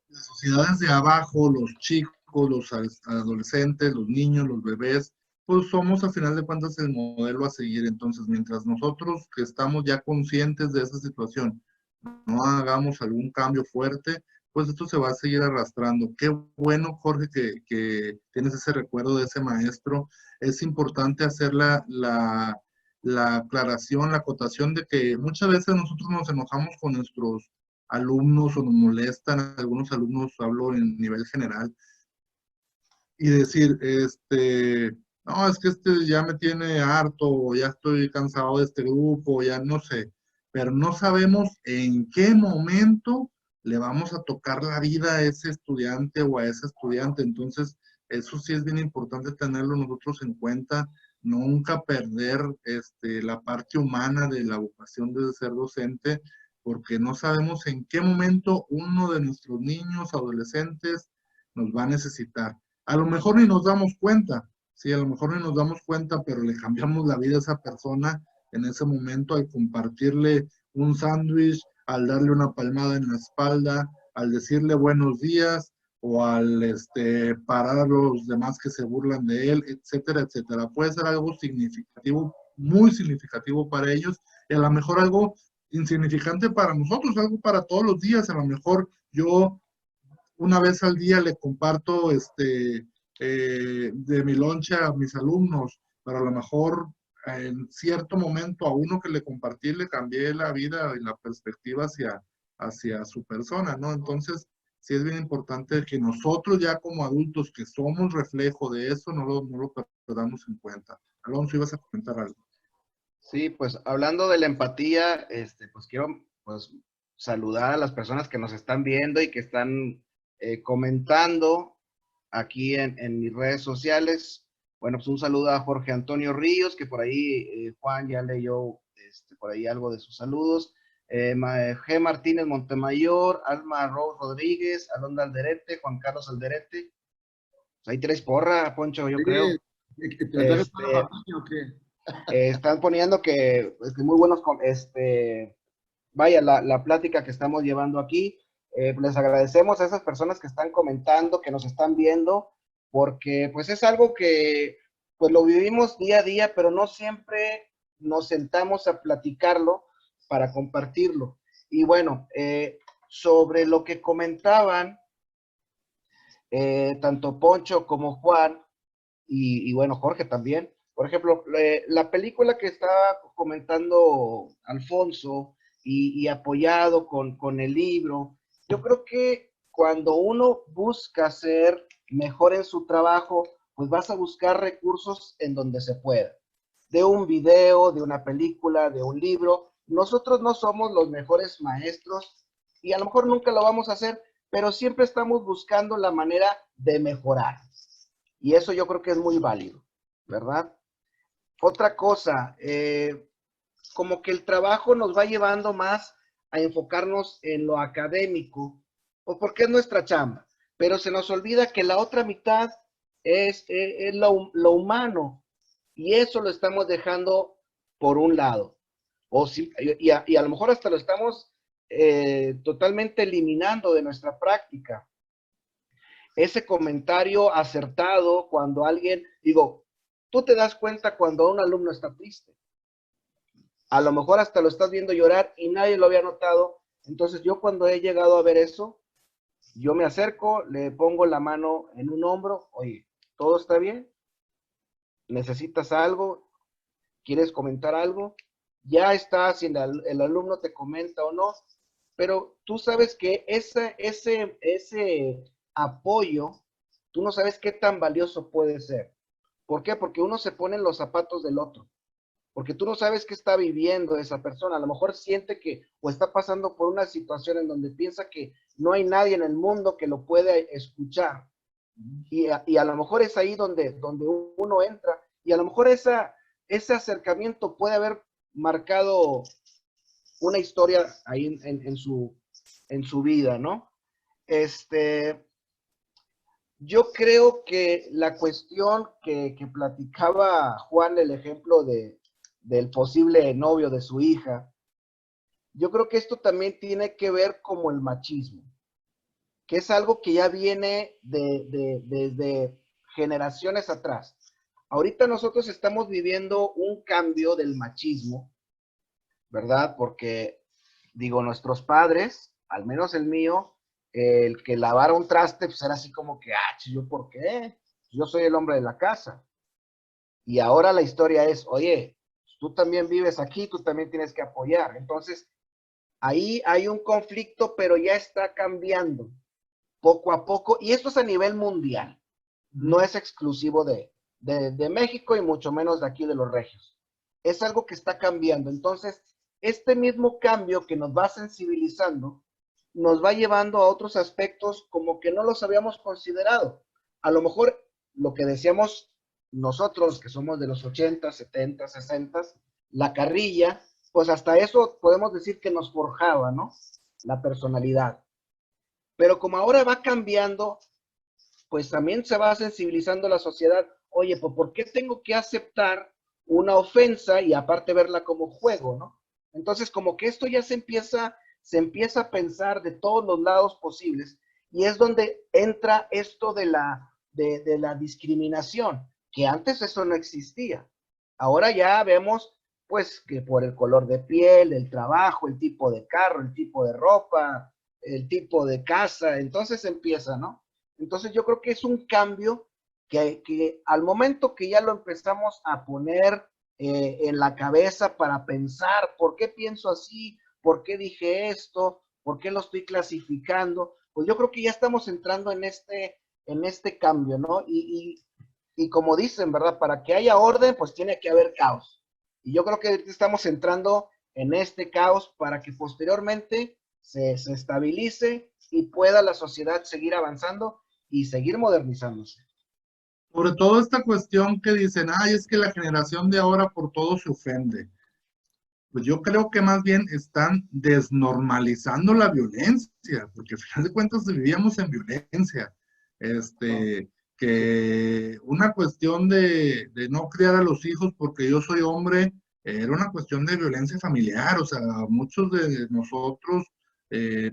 las sociedades de abajo, los chicos, los adolescentes, los niños, los bebés, pues somos a final de cuentas el modelo a seguir. Entonces, mientras nosotros que estamos ya conscientes de esa situación, no hagamos algún cambio fuerte, pues esto se va a seguir arrastrando. Qué bueno, Jorge, que tienes ese recuerdo de ese maestro. Es importante hacer la aclaración, la acotación de que muchas veces nosotros nos enojamos con nuestros alumnos o nos molestan, algunos alumnos, hablo en nivel general, y decir, no, es que ya me tiene harto, o ya estoy cansado de este grupo, ya no sé, pero no sabemos en qué momento le vamos a tocar la vida a ese estudiante o a esa estudiante. Entonces, eso sí es bien importante tenerlo nosotros en cuenta, nunca perder la parte humana de la vocación de ser docente, porque no sabemos en qué momento uno de nuestros niños, adolescentes, nos va a necesitar. A lo mejor ni nos damos cuenta, sí, a lo mejor ni nos damos cuenta, pero le cambiamos la vida a esa persona en ese momento al compartirle un sándwich, al darle una palmada en la espalda, al decirle buenos días o al parar a los demás que se burlan de él, etcétera, etcétera. Puede ser algo significativo, muy significativo para ellos y a lo mejor algo insignificante para nosotros, algo para todos los días. A lo mejor yo una vez al día le comparto de mi loncha a mis alumnos, pero a lo mejor en cierto momento a uno que le compartí le cambié la vida y la perspectiva hacia su persona, ¿no? Entonces, sí es bien importante que nosotros ya como adultos que somos reflejo de eso, no lo perdamos en cuenta. Alonso, ibas a comentar algo. Sí, pues hablando de la empatía, pues quiero pues saludar a las personas que nos están viendo y que están comentando aquí en mis redes sociales. Bueno, pues un saludo a Jorge Antonio Ríos, que por ahí Juan ya leyó por ahí algo de sus saludos. G. Martínez Montemayor, Alma Rose Rodríguez, Alonda Alderete, Juan Carlos Alderete. Pues ahí tres porra, Poncho, yo creo. Están poniendo que muy buenos, vaya, la plática que estamos llevando aquí. Les agradecemos a esas personas que están comentando, que nos están viendo, porque pues es algo que pues lo vivimos día a día, pero no siempre nos sentamos a platicarlo para compartirlo. Y bueno, sobre lo que comentaban tanto Poncho como Juan, y bueno, Jorge también. Por ejemplo, la película que estaba comentando Alfonso y apoyado con el libro, yo creo que cuando uno busca ser mejor en su trabajo, pues vas a buscar recursos en donde se pueda. De un video, de una película, de un libro. Nosotros no somos los mejores maestros y a lo mejor nunca lo vamos a hacer, pero siempre estamos buscando la manera de mejorar. Y eso yo creo que es muy válido, ¿verdad? Otra cosa, como que el trabajo nos va llevando más a enfocarnos en lo académico, pues porque es nuestra chamba, pero se nos olvida que la otra mitad es lo humano, y eso lo estamos dejando por un lado, y a lo mejor hasta lo estamos totalmente eliminando de nuestra práctica. Ese comentario acertado cuando alguien, digo, tú te das cuenta cuando un alumno está triste. A lo mejor hasta lo estás viendo llorar y nadie lo había notado. Entonces yo cuando he llegado a ver eso, Yo me acerco, le pongo la mano en un hombro, oye, ¿todo está bien? ¿Necesitas algo? ¿Quieres comentar algo? Ya está, si el alumno te comenta o no, pero tú sabes que ese apoyo, tú no sabes qué tan valioso puede ser. ¿Por qué? Porque uno se pone en los zapatos del otro. Porque tú no sabes qué está viviendo esa persona. A lo mejor siente que o está pasando por una situación en donde piensa que no hay nadie en el mundo que lo pueda escuchar. Y a lo mejor es ahí donde uno entra. Y a lo mejor ese acercamiento puede haber marcado una historia ahí en su vida, ¿no? Yo creo que la cuestión que platicaba Juan, el ejemplo del posible novio de su hija, yo creo que esto también tiene que ver como el machismo, que es algo que ya viene desde generaciones atrás. Ahorita nosotros estamos viviendo un cambio del machismo, ¿verdad? Porque, digo, nuestros padres, al menos el mío, el que lavara un traste, pues era así como que, ¿yo por qué? Yo soy el hombre de la casa. Y ahora la historia es, oye, tú también vives aquí, tú también tienes que apoyar. Entonces, ahí hay un conflicto, pero ya está cambiando poco a poco, y esto es a nivel mundial, no es exclusivo de México y mucho menos de aquí de los regios. Es algo que está cambiando. Entonces, este mismo cambio que nos va sensibilizando, nos va llevando a otros aspectos como que no los habíamos considerado. A lo mejor lo que decíamos nosotros, que somos de los 80, 70, 60, la carrilla, pues hasta eso podemos decir que nos forjaba, ¿no? La personalidad. Pero como ahora va cambiando, pues también se va sensibilizando la sociedad. Oye, pues ¿por qué tengo que aceptar una ofensa y aparte verla como juego, ¿no? Entonces, como que esto ya se empieza a pensar de todos los lados posibles, y es donde entra esto de la discriminación, que antes eso no existía. Ahora ya vemos, pues, que por el color de piel, el trabajo, el tipo de carro, el tipo de ropa, el tipo de casa, entonces empieza, ¿no? Entonces yo creo que es un cambio que al momento que ya lo empezamos a poner en la cabeza para pensar, ¿por qué pienso así? ¿Por qué dije esto? ¿Por qué lo estoy clasificando? Pues yo creo que ya estamos entrando en este cambio, ¿no? Y como dicen, ¿verdad? Para que haya orden, pues tiene que haber caos. Y yo creo que ahorita estamos entrando en este caos para que posteriormente se estabilice y pueda la sociedad seguir avanzando y seguir modernizándose. Sobre todo esta cuestión que dicen, ay, es que la generación de ahora por todo se ofende. Pues yo creo que más bien están desnormalizando la violencia, porque al final de cuentas vivíamos en violencia. Que una cuestión de no criar a los hijos porque yo soy hombre, era una cuestión de violencia familiar. O sea, muchos de nosotros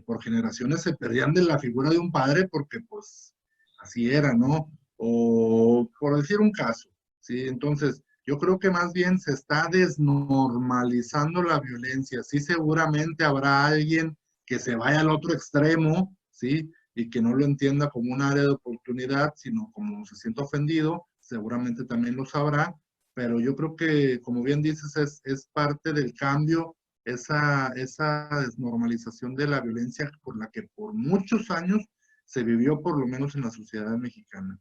por generaciones se perdían de la figura de un padre porque pues así era, ¿no? O por decir un caso, ¿sí? Entonces, yo creo que más bien se está desnormalizando la violencia. Sí, seguramente habrá alguien que se vaya al otro extremo, ¿sí? Y que no lo entienda como un área de oportunidad, sino como se siente ofendido, seguramente también lo sabrá, pero yo creo que, como bien dices, es parte del cambio, esa desnormalización de la violencia por la que por muchos años se vivió, por lo menos en la sociedad mexicana.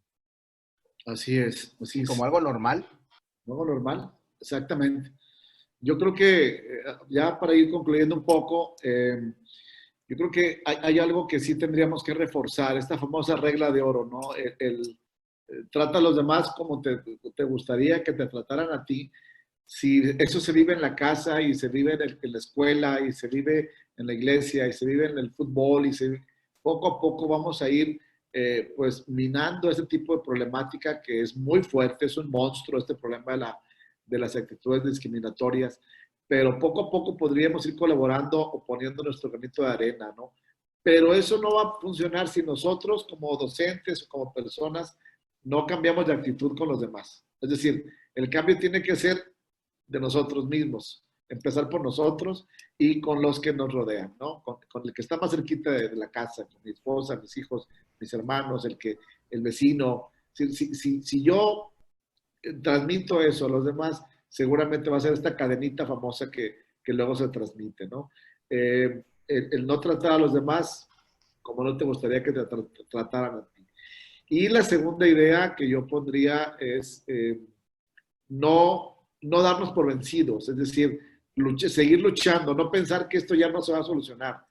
Así es, así es. Como algo normal. Algo normal, exactamente. Yo creo que, ya para ir concluyendo un poco, yo creo que hay algo que sí tendríamos que reforzar, esta famosa regla de oro, ¿no? Trata a los demás como te gustaría que te trataran a ti. Si eso se vive en la casa y se vive en la escuela y se vive en la iglesia y se vive en el fútbol poco a poco vamos a ir pues minando ese tipo de problemática que es muy fuerte, es un monstruo este problema de las actitudes discriminatorias, pero poco a poco podríamos ir colaborando o poniendo nuestro granito de arena, ¿no? Pero eso no va a funcionar si nosotros como docentes o como personas no cambiamos de actitud con los demás. Es decir, el cambio tiene que ser de nosotros mismos. empezar por nosotros y con los que nos rodean, ¿no? Con el que está más cerquita de la casa, con mi esposa, mis hijos, mis hermanos, el vecino. Si yo transmito eso a los demás, seguramente va a ser esta cadenita famosa que luego se transmite, ¿no? El no tratar a los demás como no te gustaría que te trataran a ti. Y la segunda idea que yo pondría es no darnos por vencidos, es decir, seguir luchando, no pensar que esto ya no se va a solucionar.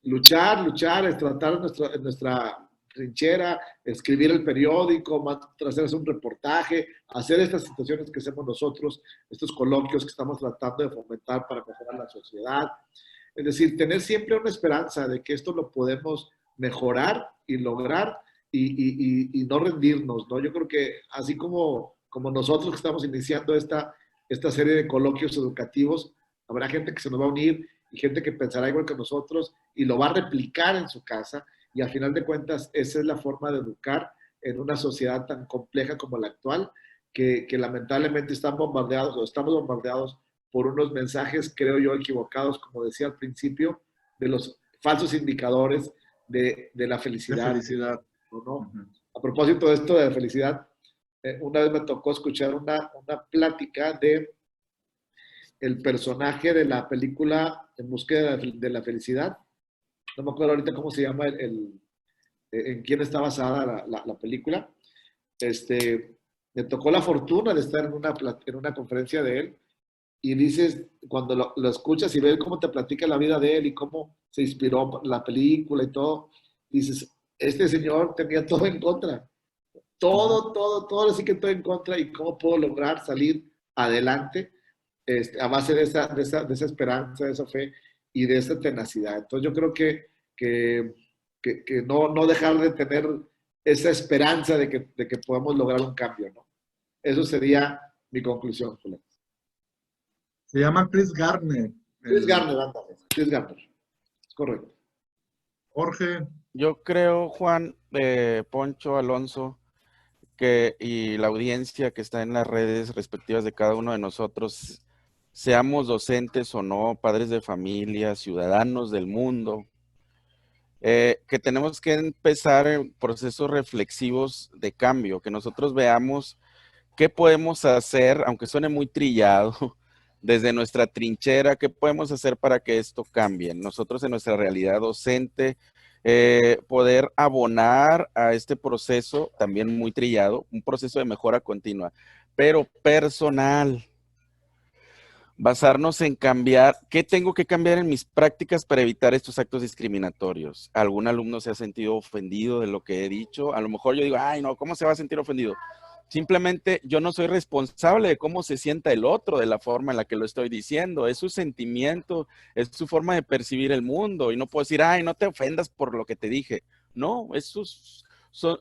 Luchar, es tratar en nuestra trinchera, escribir el periódico, hacer un reportaje, hacer estas situaciones que hacemos nosotros, estos coloquios que estamos tratando de fomentar para mejorar la sociedad. Es decir, tener siempre una esperanza de que esto lo podemos mejorar y lograr y no rendirnos, ¿no? Yo creo que así como nosotros que estamos iniciando esta serie de coloquios educativos, habrá gente que se nos va a unir y gente que pensará igual que nosotros y lo va a replicar en su casa, y al final de cuentas esa es la forma de educar en una sociedad tan compleja como la actual, que lamentablemente estamos bombardeados por unos mensajes, creo yo, equivocados, como decía al principio, de los falsos indicadores de la felicidad. De felicidad. ¿No? A propósito de esto de la felicidad, una vez me tocó escuchar una plática de el personaje de la película En búsqueda de la felicidad. No me acuerdo ahorita cómo se llama en quién está basada la película. Me tocó la fortuna de estar en una conferencia de él, y dices, cuando lo escuchas y ves cómo te platica la vida de él y cómo se inspiró la película y todo, dices, este señor tenía todo en contra. Todo, así que todo en contra, y cómo puedo lograr salir adelante a base de esa esperanza, de esa fe y de esa tenacidad. Entonces yo creo que no dejar de tener esa esperanza de que podemos lograr un cambio, ¿no? Eso sería mi conclusión, Julián. Se llama Chris Gardner. Chris Gardner, ándale. Chris Gardner. Es correcto. Jorge. Yo creo, Juan, Poncho, Alonso, y la audiencia que está en las redes respectivas de cada uno de nosotros, seamos docentes o no, padres de familia, ciudadanos del mundo, que tenemos que empezar en procesos reflexivos de cambio, que nosotros veamos qué podemos hacer, aunque suene muy trillado, desde nuestra trinchera, qué podemos hacer para que esto cambie. Nosotros en nuestra realidad docente, poder abonar a este proceso, también muy trillado, un proceso de mejora continua, pero personal. Basarnos en cambiar, ¿qué tengo que cambiar en mis prácticas para evitar estos actos discriminatorios? ¿Algún alumno se ha sentido ofendido de lo que he dicho? A lo mejor yo digo, ay no, ¿cómo se va a sentir ofendido? Simplemente yo no soy responsable de cómo se sienta el otro, de la forma en la que lo estoy diciendo. Es su sentimiento, es su forma de percibir el mundo. Y no puedo decir, ay, no te ofendas por lo que te dije. No,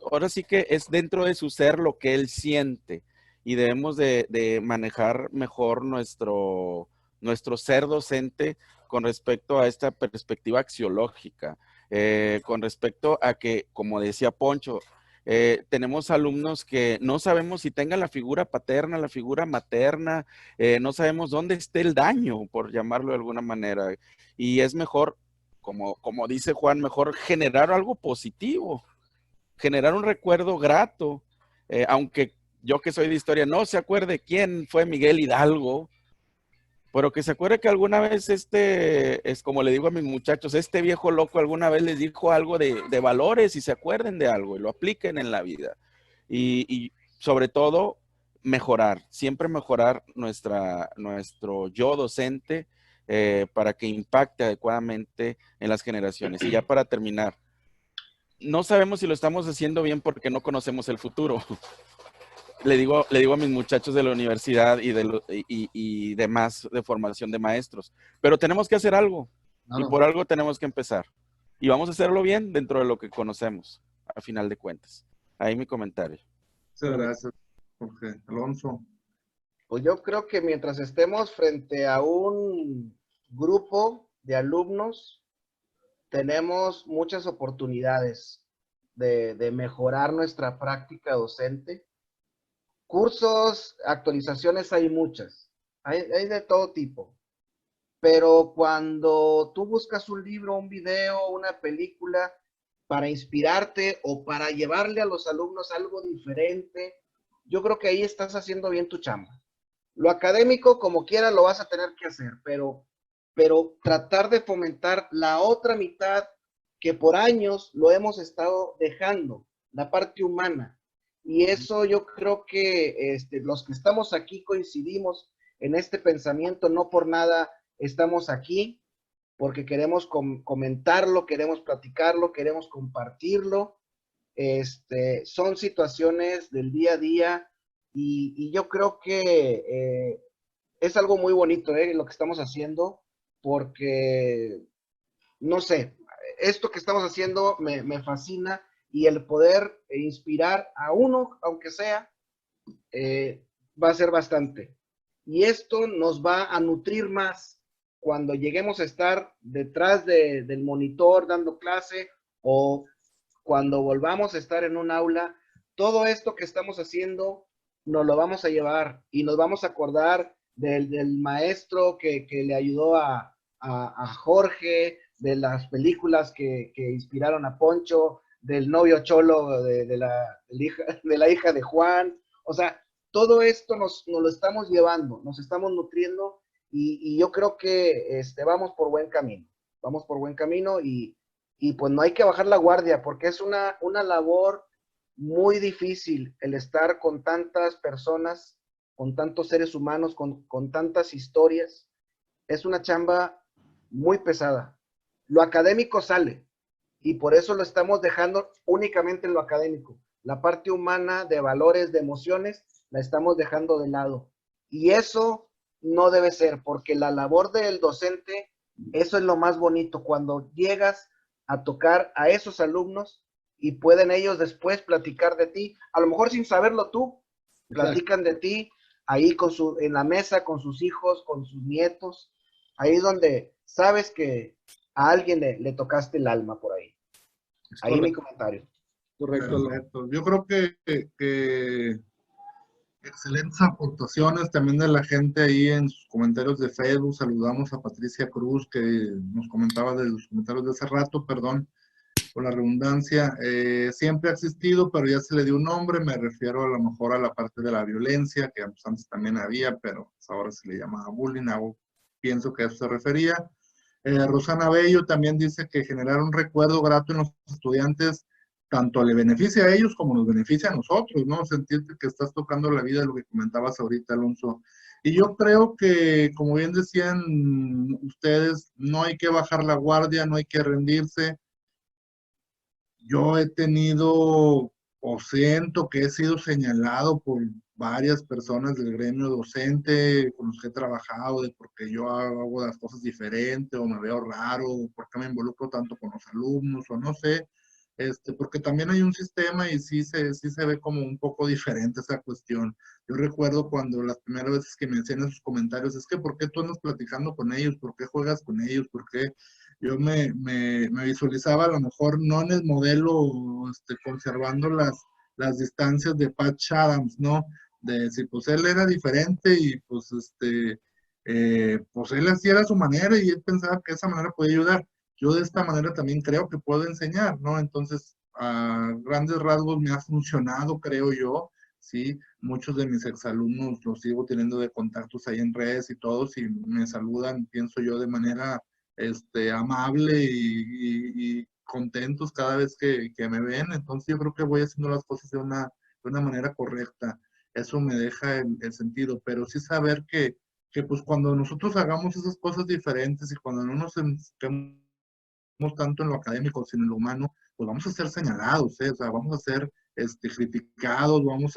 ahora sí que es dentro de su ser lo que él siente. Y debemos de manejar mejor nuestro ser docente con respecto a esta perspectiva axiológica. Con respecto a que, como decía Poncho, tenemos alumnos que no sabemos si tengan la figura paterna, la figura materna, no sabemos dónde esté el daño, por llamarlo de alguna manera. Y es mejor, como dice Juan, mejor generar algo positivo, generar un recuerdo grato, aunque yo que soy de historia no se acuerde quién fue Miguel Hidalgo, pero que se acuerde que alguna vez es como le digo a mis muchachos, este viejo loco alguna vez les dijo algo de valores y se acuerden de algo y lo apliquen en la vida. Y sobre todo, mejorar, siempre mejorar nuestro yo docente para que impacte adecuadamente en las generaciones. Y ya para terminar, no sabemos si lo estamos haciendo bien porque no conocemos el futuro. Le digo a mis muchachos de la universidad y demás de formación de maestros, pero tenemos que hacer algo y por algo tenemos que empezar y vamos a hacerlo bien dentro de lo que conocemos a final de cuentas. Ahí mi comentario. Muchas gracias, Jorge. Alonso. Pues yo creo que mientras estemos frente a un grupo de alumnos, tenemos muchas oportunidades de mejorar nuestra práctica docente. Cursos, actualizaciones hay muchas, hay de todo tipo. pero cuando tú buscas un libro, un video, una película para inspirarte o para llevarle a los alumnos algo diferente, yo creo que ahí estás haciendo bien tu chamba. Lo académico, como quiera, lo vas a tener que hacer, pero tratar de fomentar la otra mitad que por años lo hemos estado dejando, la parte humana. Y eso yo creo que los que estamos aquí coincidimos en este pensamiento, no por nada estamos aquí, porque queremos comentarlo, queremos platicarlo, queremos compartirlo. Son situaciones del día a día y yo creo que es algo muy bonito lo que estamos haciendo, porque, no sé, esto que estamos haciendo me fascina y el poder inspirar a uno, aunque sea, va a ser bastante. Y esto nos va a nutrir más cuando lleguemos a estar detrás del monitor dando clase o cuando volvamos a estar en un aula. Todo esto que estamos haciendo nos lo vamos a llevar y nos vamos a acordar del maestro que le ayudó a Jorge, de las películas que inspiraron a Poncho, del novio cholo de la hija de Juan. O sea, todo esto nos lo estamos llevando, nos estamos nutriendo y yo creo que vamos por buen camino. Vamos por buen camino y pues no hay que bajar la guardia porque es una labor muy difícil el estar con tantas personas, con tantos seres humanos, con tantas historias. Es una chamba muy pesada. Lo académico sale y por eso lo estamos dejando únicamente en lo académico. La parte humana de valores, de emociones, la estamos dejando de lado. Y eso no debe ser, porque la labor del docente, eso es lo más bonito, cuando llegas a tocar a esos alumnos y pueden ellos después platicar de ti, a lo mejor sin saberlo tú, platican de ti ahí en la mesa con sus hijos, con sus nietos, ahí donde sabes que a alguien le tocaste el alma por ahí. Ahí mi comentario. Correcto. Perfecto. Yo creo que excelentes aportaciones también de la gente ahí en sus comentarios de Facebook. Saludamos a Patricia Cruz, que nos comentaba de los comentarios de hace rato, perdón por la redundancia. Siempre ha existido, pero ya se le dio un nombre. Me refiero a lo mejor a la parte de la violencia, que antes también había, pero ahora se le llamaba bullying. Pienso que a eso se refería. Rosana Bello también dice que generar un recuerdo grato en los estudiantes tanto le beneficia a ellos como nos beneficia a nosotros, ¿no? Sentirte que estás tocando la vida, lo que comentabas ahorita, Alonso. Y yo creo que, como bien decían ustedes, no hay que bajar la guardia, no hay que rendirse. Yo he tenido, o siento que he sido señalado por varias personas del gremio docente con los que he trabajado, de porque yo hago las cosas diferente, o me veo raro, o porque me involucro tanto con los alumnos, o no sé, porque también hay un sistema y sí se ve como un poco diferente esa cuestión. Yo recuerdo cuando las primeras veces que me hacían esos comentarios, es que ¿por qué tú andas platicando con ellos? ¿Por qué juegas con ellos? ¿Por qué? Yo me visualizaba a lo mejor no en el modelo, conservando las distancias de Patch Adams, ¿no? De decir, pues él era diferente y pues, pues él hacía a su manera y él pensaba que esa manera podía ayudar. Yo de esta manera también creo que puedo enseñar, ¿no? Entonces, a grandes rasgos me ha funcionado, creo yo, ¿sí? Muchos de mis exalumnos los sigo teniendo de contactos ahí en redes y todos y me saludan, pienso yo, de manera amable y contentos cada vez que me ven. Entonces yo creo que voy haciendo las cosas de una manera correcta. Eso me deja el sentido, pero sí saber que pues cuando nosotros hagamos esas cosas diferentes y cuando no nos enfoquemos tanto en lo académico, sino en lo humano, pues vamos a ser señalados, ¿eh? O sea, vamos a ser criticados, vamos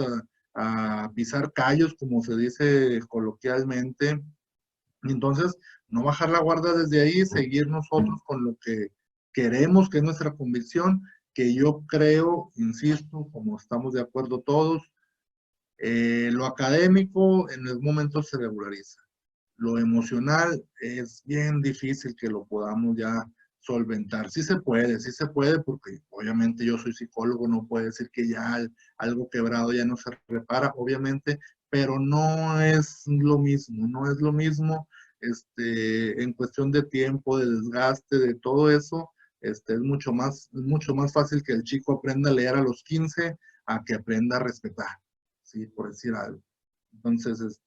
a pisar callos, como se dice coloquialmente. Y entonces, no bajar la guardia desde ahí, seguir nosotros con lo que queremos, que es nuestra convicción, que yo creo, insisto, como estamos de acuerdo todos, lo académico en el momento se regulariza. Lo emocional es bien difícil que lo podamos ya solventar. Sí se puede, porque obviamente yo soy psicólogo, no puedo decir que ya algo quebrado ya no se repara, obviamente, pero no es lo mismo, no es lo mismo en cuestión de tiempo, de desgaste, de todo eso, es mucho más fácil que el chico aprenda a leer a los 15 a que aprenda a respetar, ¿sí? Por decir algo. Entonces,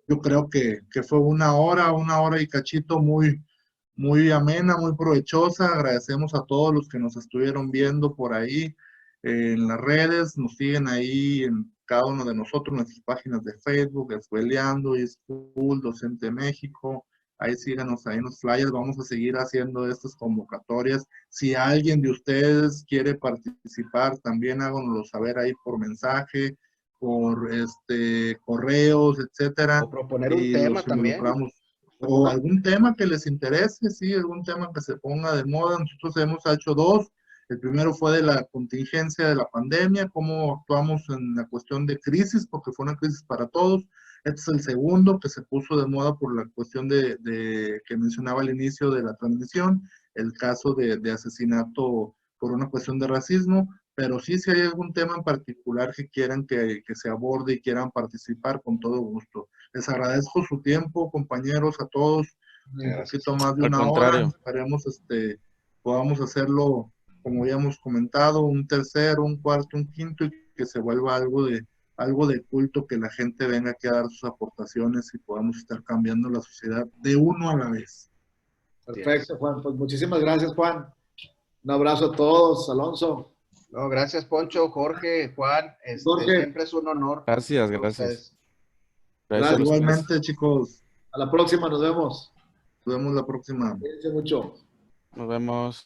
yo creo que fue una hora y cachito muy amena, muy provechosa. Agradecemos a todos los que nos estuvieron viendo por ahí en las redes, nos siguen ahí en cada uno de nosotros, nuestras páginas de Facebook, Escueleando, eSchool, Docente México. Ahí síganos ahí en los flyers, vamos a seguir haciendo estas convocatorias. Si alguien de ustedes quiere participar, también háganoslo saber ahí por mensaje, por correos, etcétera. O proponer un Y tema los también. involucramos. O algún tema que les interese, sí, algún tema que se ponga de moda. Nosotros hemos hecho dos. El primero fue de la contingencia de la pandemia, cómo actuamos en la cuestión de crisis, porque fue una crisis para todos. Este es el segundo que se puso de moda por la cuestión de que mencionaba al inicio de la transmisión, el caso de asesinato por una cuestión de racismo. Pero sí, si hay algún tema en particular que quieran que se aborde y quieran participar, con todo gusto. Les agradezco su tiempo, compañeros, a todos. Un poquito más de Al una hora. contrario. Esperemos podamos hacerlo, como habíamos comentado, un tercero, un cuarto, un quinto, y que se vuelva algo de culto, que la gente venga aquí a dar sus aportaciones y podamos estar cambiando la sociedad de uno a la vez. Perfecto, Juan. Pues muchísimas gracias, Juan. Un abrazo a todos, Alonso. No, gracias, Poncho, Jorge, Juan. Jorge. Siempre es un honor. Gracias. Gracias. Gracias a los tres. Igualmente, chicos. A la próxima, nos vemos. Nos vemos la próxima. Cuídense mucho. Nos vemos.